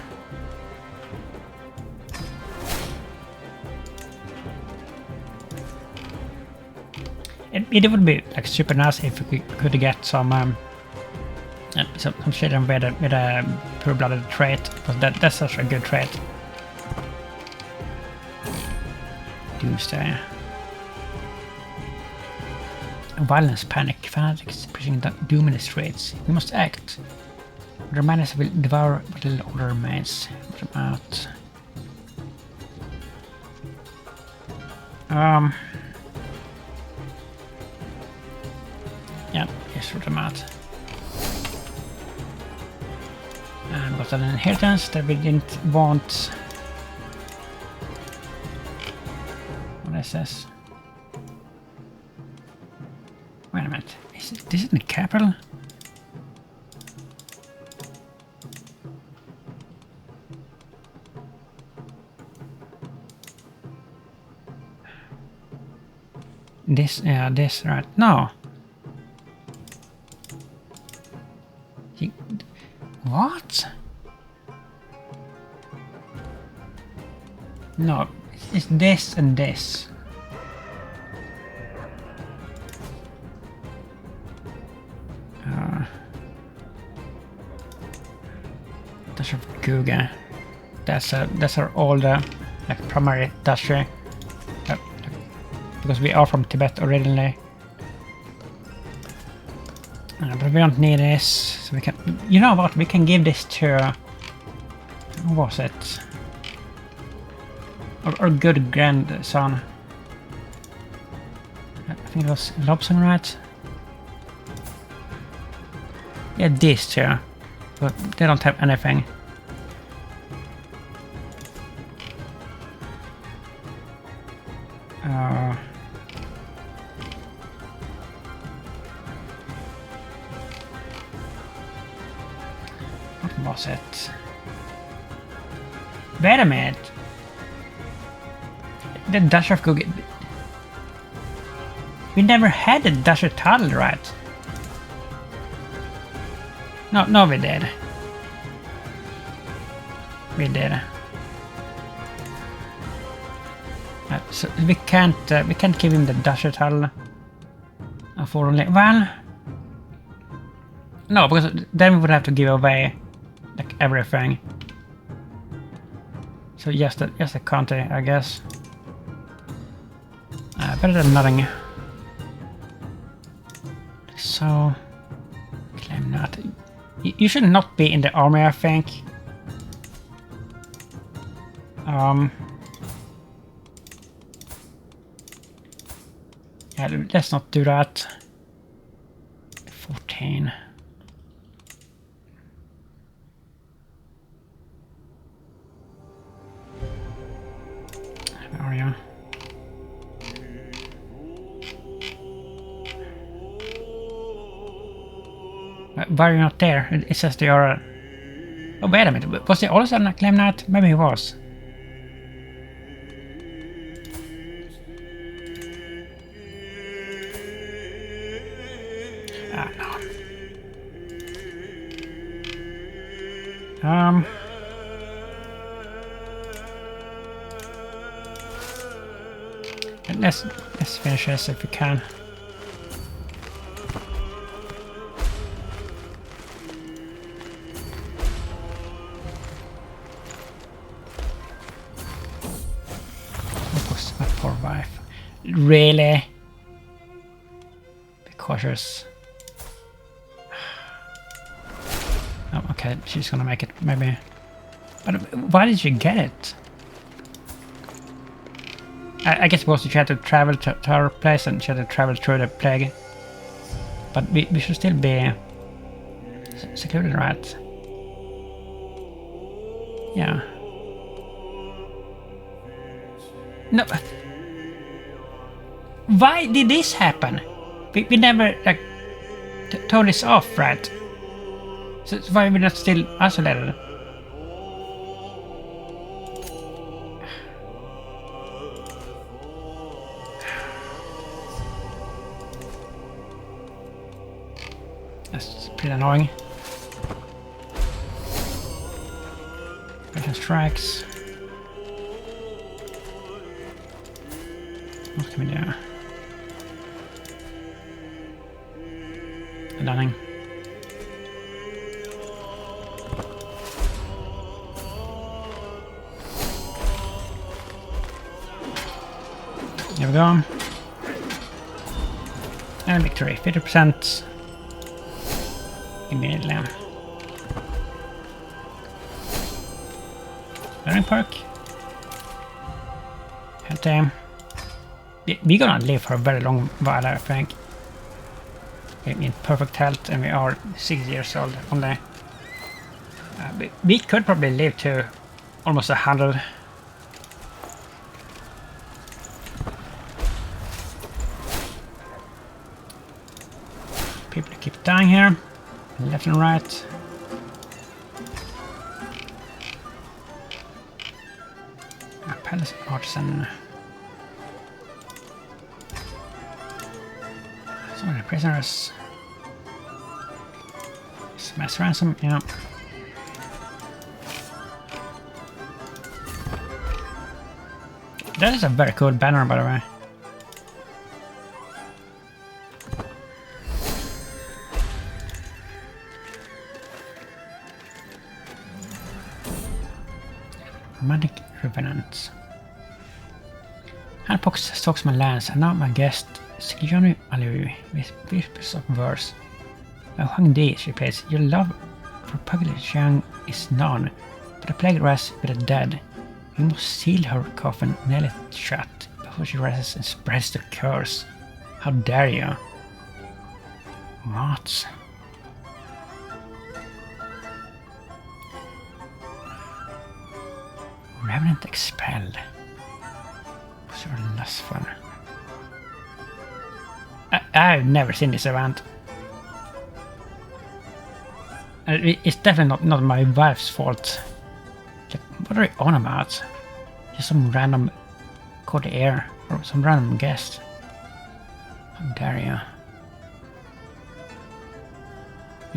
It would be like super nice if we could get some children with a pure-blooded trait, because that's such a good trait. Doomsday. Violence, panic, fanatics, pushing doom in the streets. We must act. The madness will devour what little order remains. Put them out. Yeah, just put them out. And was an inheritance that we didn't want. What is this? Wait a minute. Is this in the capital? This, this, right? No. What? No, it's this and this. Dash of Guga. That's our old like primary duchy. Because we are from Tibet originally. But we don't need this, so we can. You know what? We can give this to. Who was it? Our good grandson. I think it was Lobson, right? Yeah, these two. But they don't have anything. What was it? Wait a minute. The Dash of Google. We never had a Dash of Tunnel, right? No, we did. We did. So we can't give him the Dash of Tunnel. Unfortunately, well, no, because then we would have to give away like everything. So just a county, I guess. Better than nothing. So claim not. You should not be in the army, I think. Yeah, let's not do that. 14. Where are you? Why are you not there? It says they are. Oh, wait a minute. Was there also a claim knight? Maybe he was. Ah, no. Let's finish this if we can. My poor wife. Really? Be cautious. Oh, okay, she's gonna make it, maybe. But why did you get it? I guess because she had to travel to our place and she had to travel through the plague. But we should still be secluded, right? Yeah. No. Why did this happen? We never like told this off, right? So why are we not still isolated? That's pretty annoying. Pressure strikes. What can we do? Nothing. There we go. And victory, 50%. Immediately. Learning perk. Health time. We're gonna live for a very long while, I think. We're in perfect health and we are 6 years old only. We could probably live to almost 100. People keep dying here, left and right. Palace artisan. So many prisoners. Smash ransom, yeah. That is a very cool banner, by the way. Romantic Revenants. Handbox stalks my lands, and now my guest, Xennial with whispers of verse. I hung these, she plays. Your love for pugyel is none, but the plague rests with the dead. You must seal her coffin, nail it shut, before she rests and spreads the curse. How dare you? What? Revenant expelled. Was your lustful? I've never seen this event. It's definitely not my wife's fault. Like, what are you on about? Just some random courtier or some random guest. How dare you?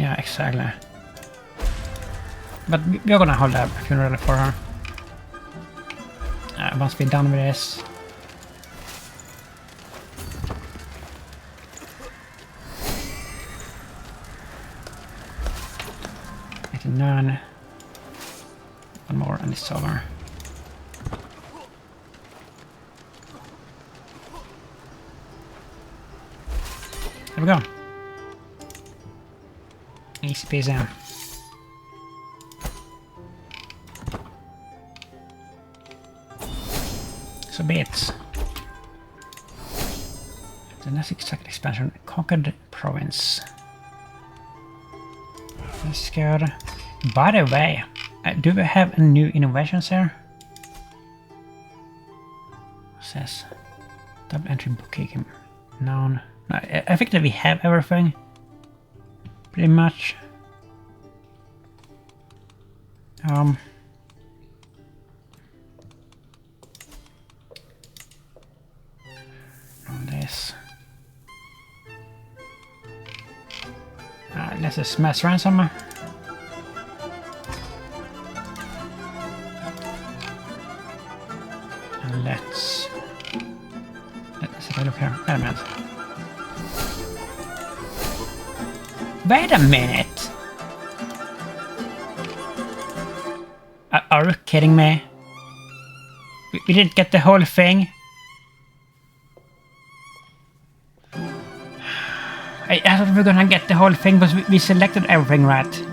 Yeah, exactly. But we're gonna hold a funeral for her. Once we're done with this. None. One more and it's over. There we go. Easy peasy. So be it. The next exact expansion, conquered province. That's good. By the way, do we have any new innovations here? What says? Double entry bookkeeping. No, I think that we have everything. Pretty much. On this. Let's just smash ransom. Let's have a look here. Wait a minute. Wait a minute! Are you kidding me? We didn't get the whole thing? I thought we were gonna get the whole thing, but we selected everything right.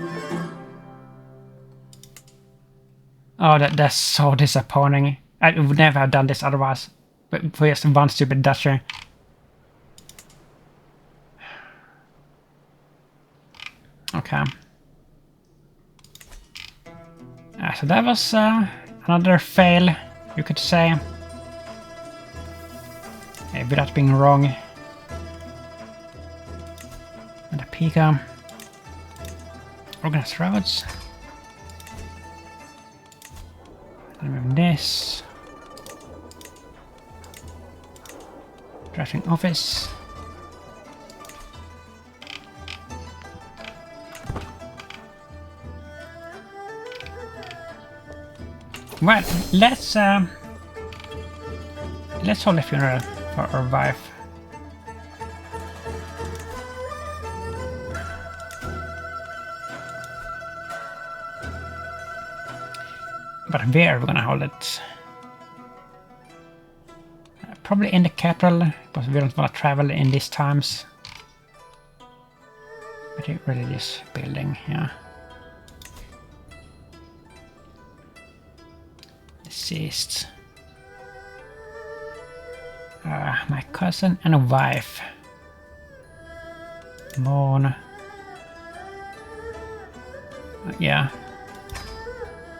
Oh, that's so disappointing. I would never have done this otherwise. But for just one stupid duchy. Okay. So that was another fail, you could say. Without being wrong. And a Pika. Organized roads. Remove this. Drafting office. Well, let's hold a funeral for our wife. But where are we gonna hold it? Probably in the capital, because we don't want to travel in these times. Pretty religious building, yeah. Deceased. My cousin and a wife. Mourn. Yeah.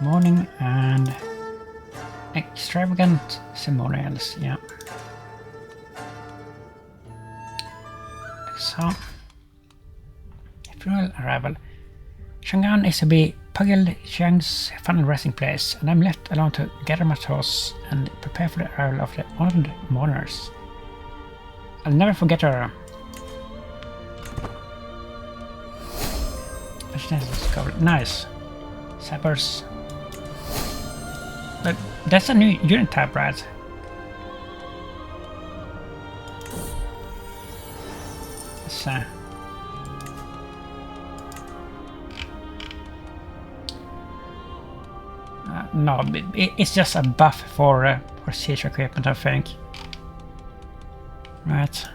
Mourning and extravagant ceremonials, yeah. So, funeral arrival. Shangan is to be Pugyel Xiang's final resting place, and I'm left alone to gather my thoughts and prepare for the arrival of the honored mourners. I'll never forget her. Nice. Sappers. But that's a new unit type, right? So. No, it's just a buff for siege equipment, I think. Right.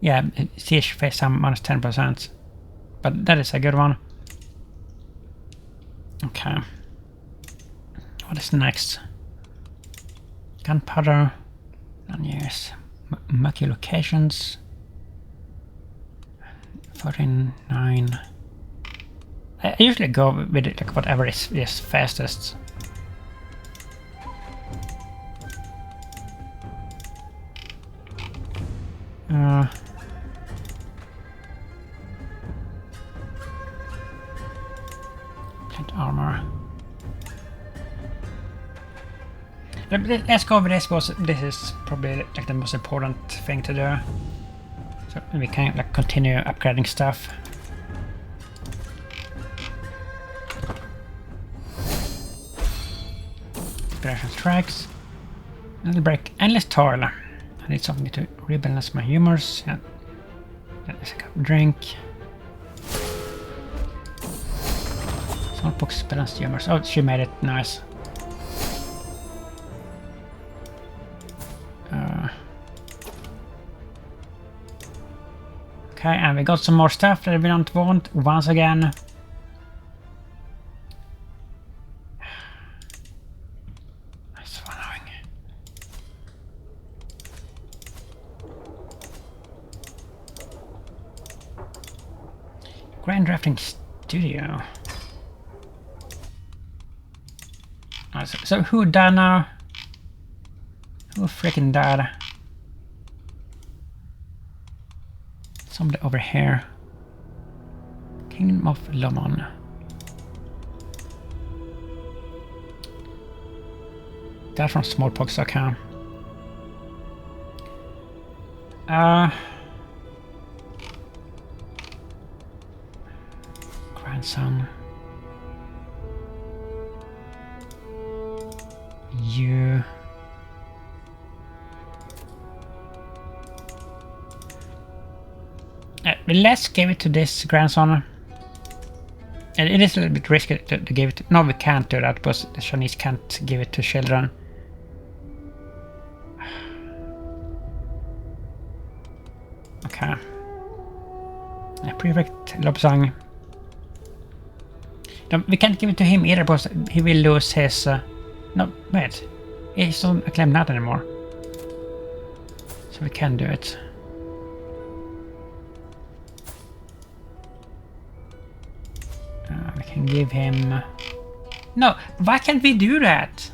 Yeah, siege face time minus 10%. But that is a good one. Okay. What is next? Gunpowder. And yes. Mucky locations. 49. I usually go with it, like whatever is fastest. Plate armor. Let's go with this because this is probably like the most important thing to do. So we can like continue upgrading stuff. Inspiration strikes. Little break. Endless toil. I need something to rebalance my humors. Yeah. Let's take a drink. Smallpox balanced humors. Oh, she made it. Nice. Okay, and we got some more stuff that we don't want once again. That's so annoying. Grand Drafting Studio. So who died now? Who freaking died? Somebody over here. Kingdom of Lomon. That's from smallpox, okay. Grandson. You. Let's give it to this grandson. And it is a little bit risky to give it. No, we can't do that because the Chinese can't give it to children. Okay. Prefect Lobsang. No, we can't give it to him either because he will lose his... no, wait. He's not claimed that anymore. So we can do it. We can give him... no, why can't we do that?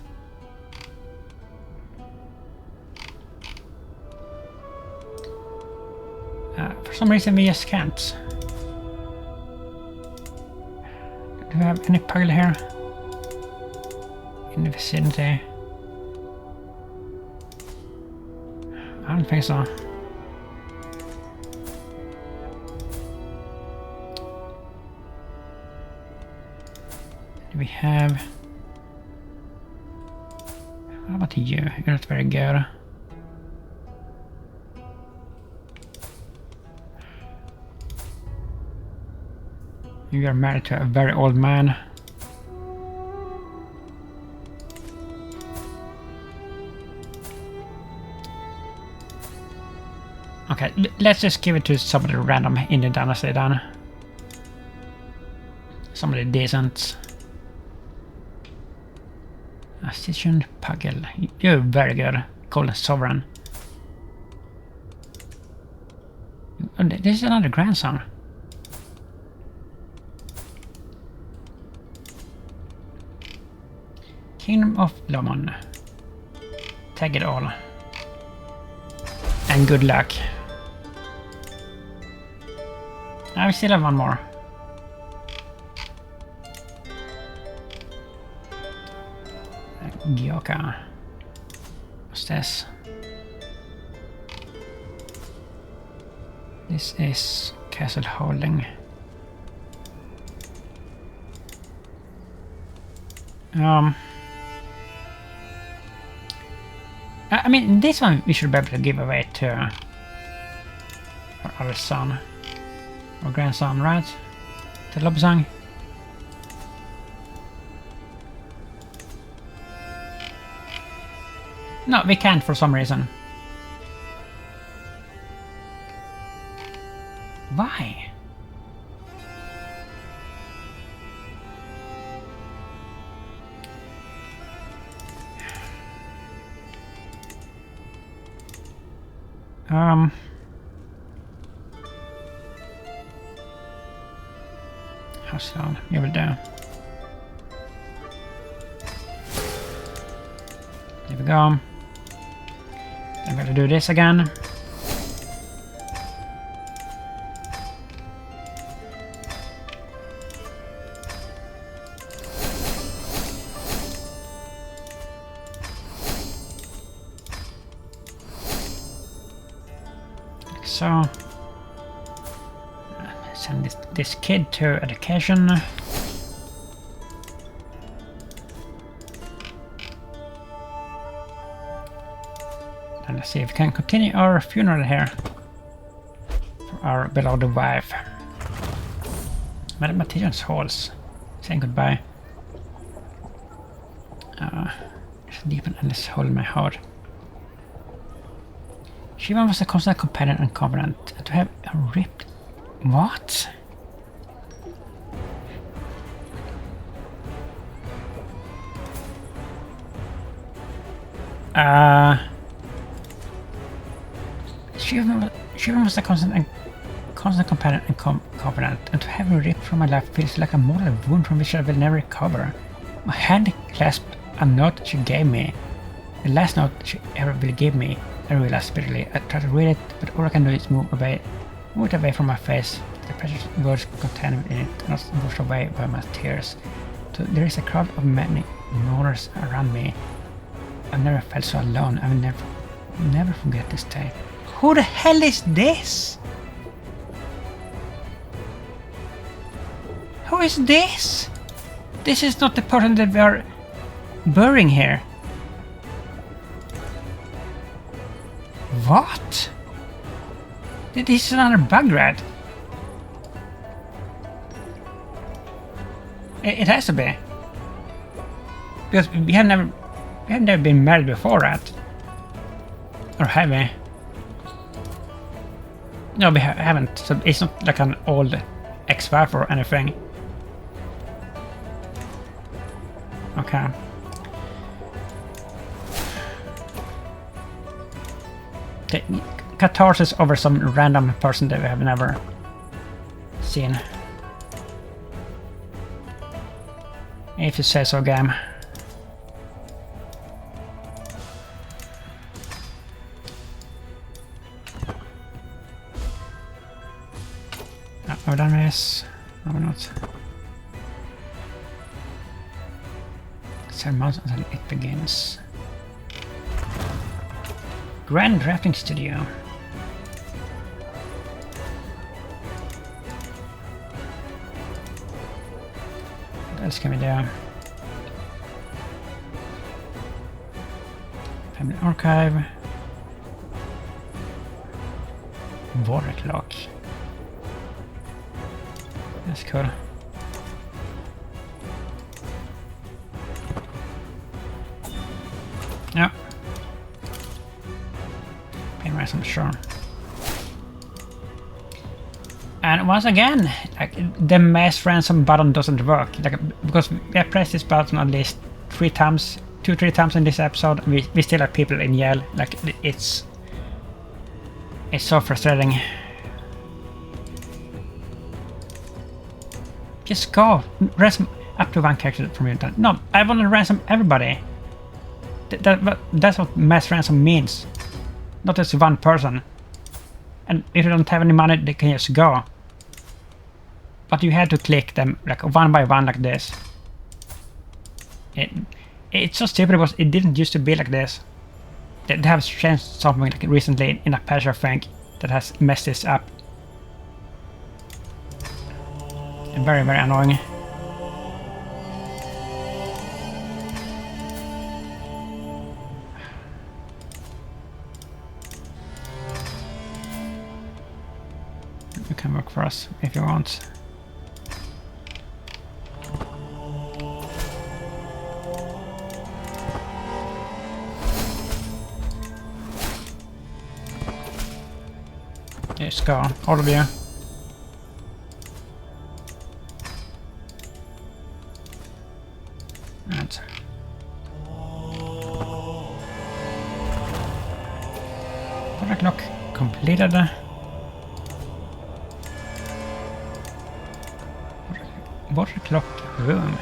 For some reason we just can't. Do we have any pugyel here? In the vicinity? I don't think so. Do we have... what about you? You're not very good. You are married to a very old man. Okay, let's just give it to somebody random in the dynasty then. Somebody decent. Assistant pugyel. You're very good. Golden sovereign. Oh, this is another grandson. Kingdom of Lomon. Take it all. And good luck. I still have one more. Gyoka. What's this? This is castle holding. I mean, this one we should be able to give away to our other son. Or grandson, right? To Lobsang. No, we can't for some reason. Why? How's on? You will do. There we go. I'm going to do this again. Like so. Send this kid to education. And let's see if we can continue our funeral here for our beloved wife. Mathematician's halls, saying goodbye. There's a deep and endless hole in my heart. Shiva was a constant companion and confidant, and to have a ripped... what? Shiva was a constant companion and confidant, and to have her ripped from my life feels like a mortal wound from which I will never recover. My hand clasped a note she gave me, the last note she ever will give me. I realized bitterly. I tried to read it, but all I can do is move it away from my face. The precious words contained in it, not washed away by my tears. So there is a crowd of many mourners around me. I've never felt so alone. I will never forget this day. Who the hell is this? Who is this? This is not the person that we are burying here. What? This is another bug rat. It has to be. Because we have never been married before, right? Or have we? No, we haven't. So it's not like an old ex-wife or anything. Okay. The catharsis over some random person that we have never seen. If you say so, game. Are we done with this? No, we're not. Sermons until it begins. Grand Drafting Studio. What else can we do? Family Archive. Water Clock. That's cool. Yeah. Pay ransom, sure. And once again, like, the mass ransom button doesn't work. Like, because we have pressed this button at least 3 times, 2-3 times in this episode, and we still have people in jail. Like, it's so frustrating. Just go ransom up to 1 character from your turn. No, I want to ransom everybody. That's what mass ransom means. Not just 1 person. And if you don't have any money, they can just go. But you have to click them like 1 by 1 like this. It's so stupid because it didn't used to be like this. They have changed something like recently in a patch, I think, that has messed this up. And very, very annoying. You can work for us if you want. Let's go, all of you. Right. Water Clock completed. Water Clock room.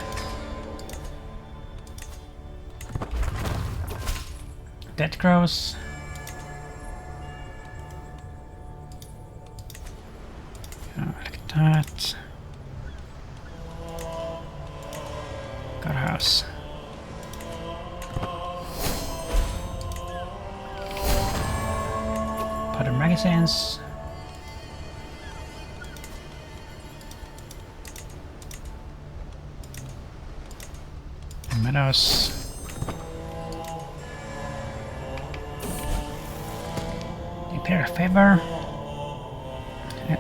That grows. Like that. Got a house. Powder magazines. Meadows. Repair a favor.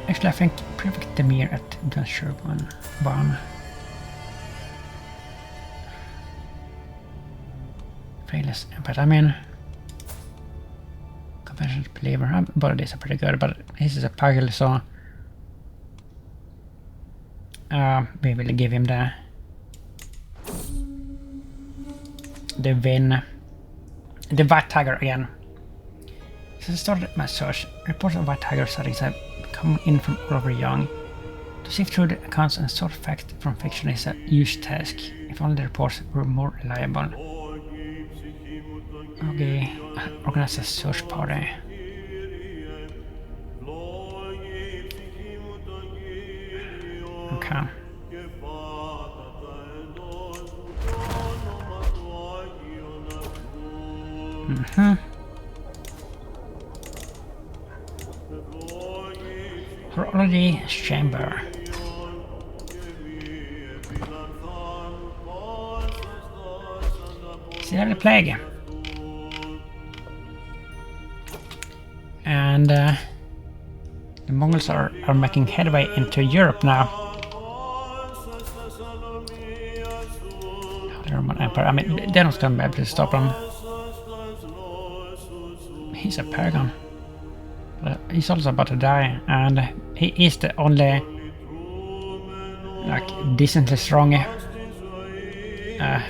Actually, I think Prefect Demir at Dunsherban Bomb. Failess, but I mean, compassionate believer. Both of these are pretty good, but this is a pugyel, so we will give him the win. The White Tiger again. Since I started my search, reports of White Tiger sightings have come in from all over Young. To sift through the accounts and sort fact from fiction is a huge task. If only the reports were more reliable. Okay, organize a search party. Okay. Horology chamber. Xennial plague. And the Mongols are making headway into Europe now. The Roman Empire. I mean, they're not going to be able to stop them. He's a paragon. But he's also about to die, and he is the only like decently strong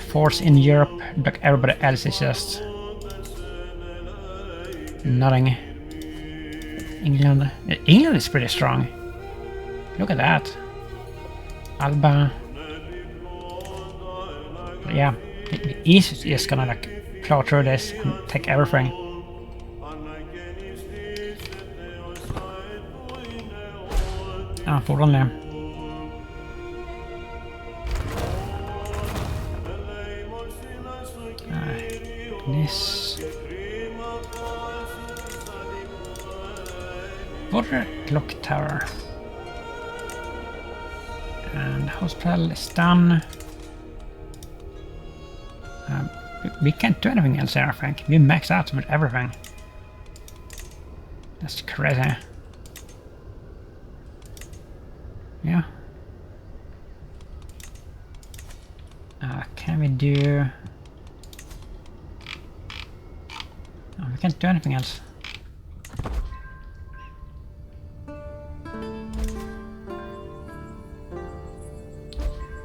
force in Europe, like everybody else is just nothing. England is pretty strong. Look at that. Alba. Yeah, the East is just gonna like plow through this and take everything. Fortfarande. This. Water clock tower. And hospital is done. We can't do anything else here, I think. We maxed out with everything. That's crazy. Yeah. Can we do... Oh, we can't do anything else.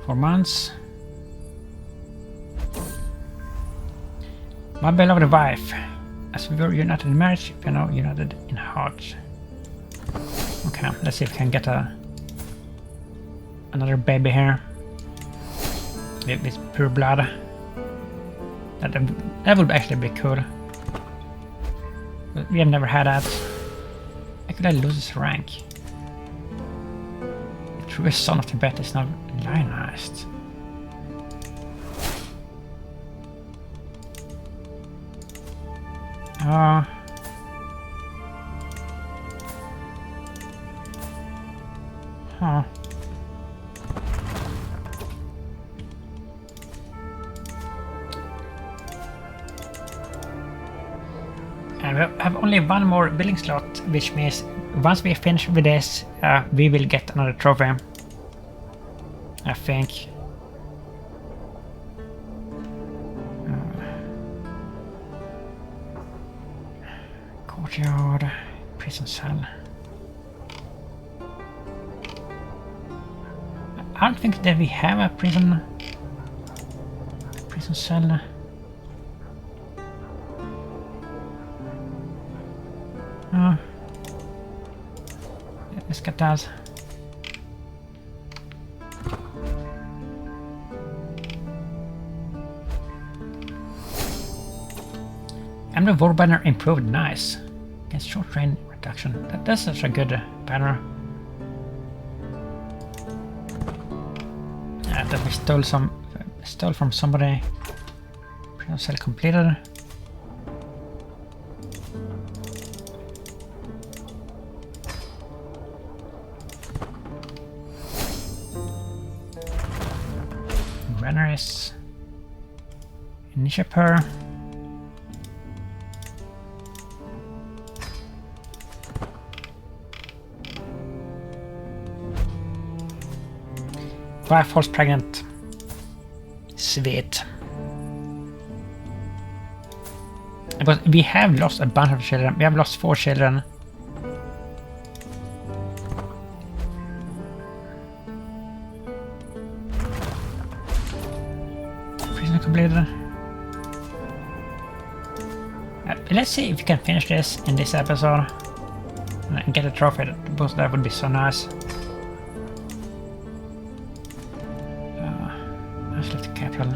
For months. My beloved wife, as we were united in marriage, we are now united in heart. Okay, let's see if we can get another baby here. With pure blood. That would actually be cool. But we have never had that. How could I lose his rank? The true son of Tibet is now lionized. Huh. And we have only one more building slot, which means once we finish with this, we will get another trophy. I think. Courtyard, prison cell. I don't think that we have a prison cell. Let's get that. And the war banner improved, nice. Against short range reduction. That's such a good banner. That we stole from somebody. Prison cell completed. Runneris. Nishapur. Wife falls pregnant. Sweet. But we have lost a bunch of children. We have lost 4 children. Prison completed. Let's see if we can finish this in this episode and get a trophy. That would be so nice. Let's lift the capital.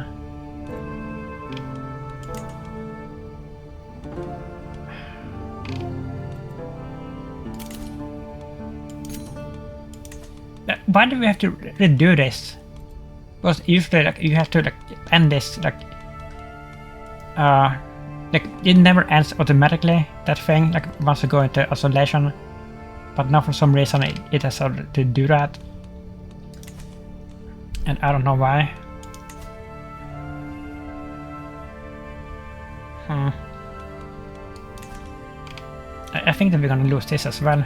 Why do we have to redo this? Because usually, like, you have to like end this like it never ends automatically, that thing, like once you go into isolation. But now for some reason it has to do that. And I don't know why. I think that we're gonna lose this as well.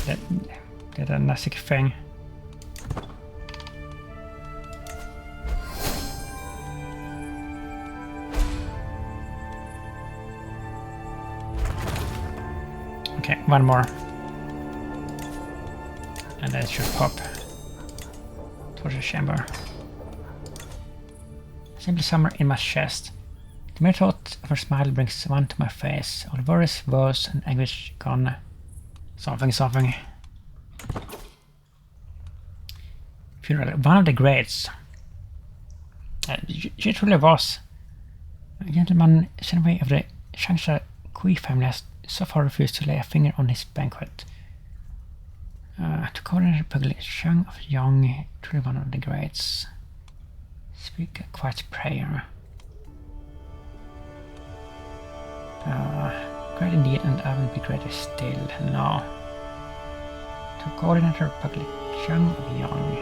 That a nasty thing. Okay, one more. And that should pop. Torture chamber. Simply somewhere in my chest. The mere thought of her smile brings one to my face. All worries, woes, and anguish gone. Something. Funeral. One of the greats. She truly was. A gentleman, Xennial of the Shangsha Kui family, has so far refused to lay a finger on his banquet. To coordinate Pugyel, young of young, truly one of the greats. Speak a quiet prayer. Great indeed, and I will be greater still. No. To coordinator Pugyel, young of young.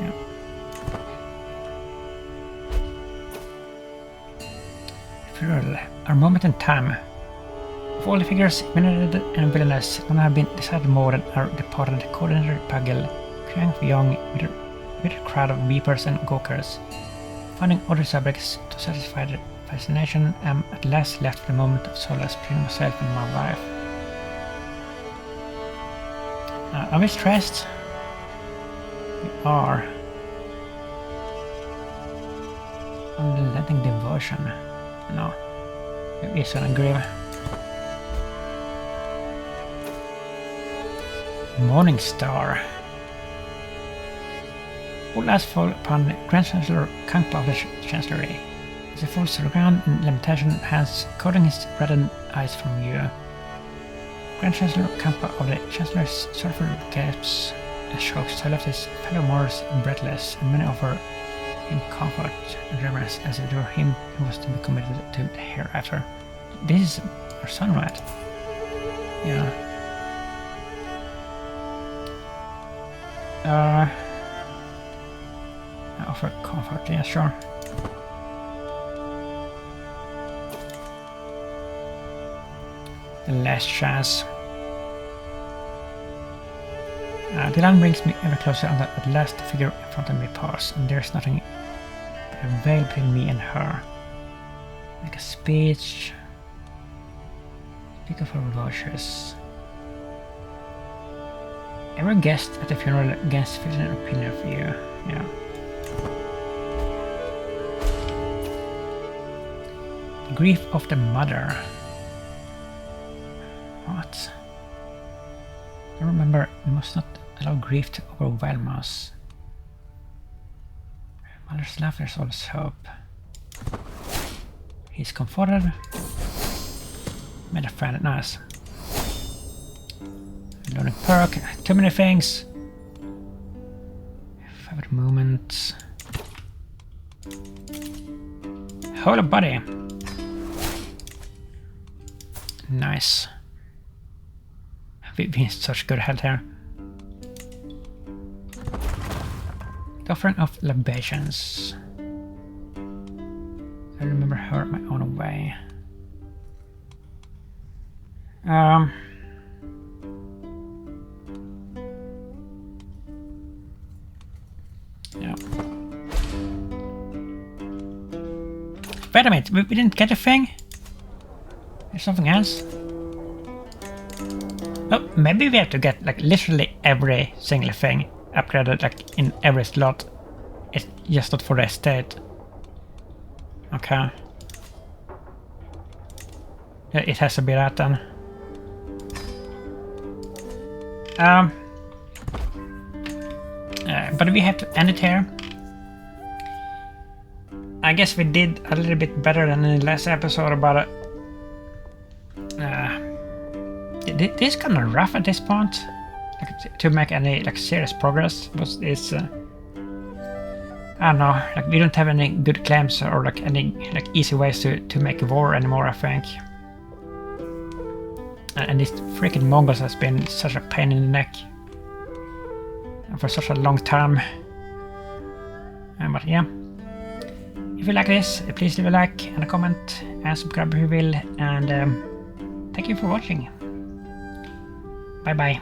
Yeah. Funeral. Our moment in time. Of all the figures, venerated and villainous, none have been decided more than our departed coordinator Pugyel, young of young, with a crowd of weepers and gawkers. Finding other subjects to satisfy their fascination, I am at last left for the moment of solace between myself and my wife. Are we stressed? We are. Unrelenting devotion. No. Maybe it's gonna grieve. Morning Star. All eyes fall upon Grand Chancellor Kangpa of the Chancellery. As he falls to the ground in lamentation, hands coating his reddened eyes from view. Grand Chancellor Kangpa of the Chancellor's sorrowful gasps and chokes to left his fellow Moors breathless, and many offer him comfort and reverence as if it were him who was to be committed to the hereafter. This is our son, right? Yeah. I offer comfort, yeah, sure. The last chance. The line brings me ever closer, and at last the figure in front of me pauses, and there's nothing but a veil between me and her. Like a speech. Speak of her virtues. Every guest at the funeral gets an opinion of you. Yeah. The grief of the mother. What? I remember we must not allow grief to overwhelm us. Mother's laugh, there's always hope. He's comforted. Made a friend, nice. Learning perk, too many things. Favorite moment. Whole body. Nice. We've been in such good health here. The offering of libations. I remember her my own way. Yeah. Wait a minute, we didn't get a thing? There's something else? Oh, maybe we have to get like literally every single thing upgraded like in every slot. It's just not for the estate. Okay. Yeah, it has to be that then. But we have to end it here. I guess we did a little bit better than in the last episode, but this is kind of rough at this point, like, to make any like serious progress. But it's I don't know, like we don't have any good claims or like any like easy ways to make a war anymore, I think. And these freaking Mongols has been such a pain in the neck for such a long time. But yeah, if you like this, please leave a like and a comment and subscribe if you will. And thank you for watching. Bye bye.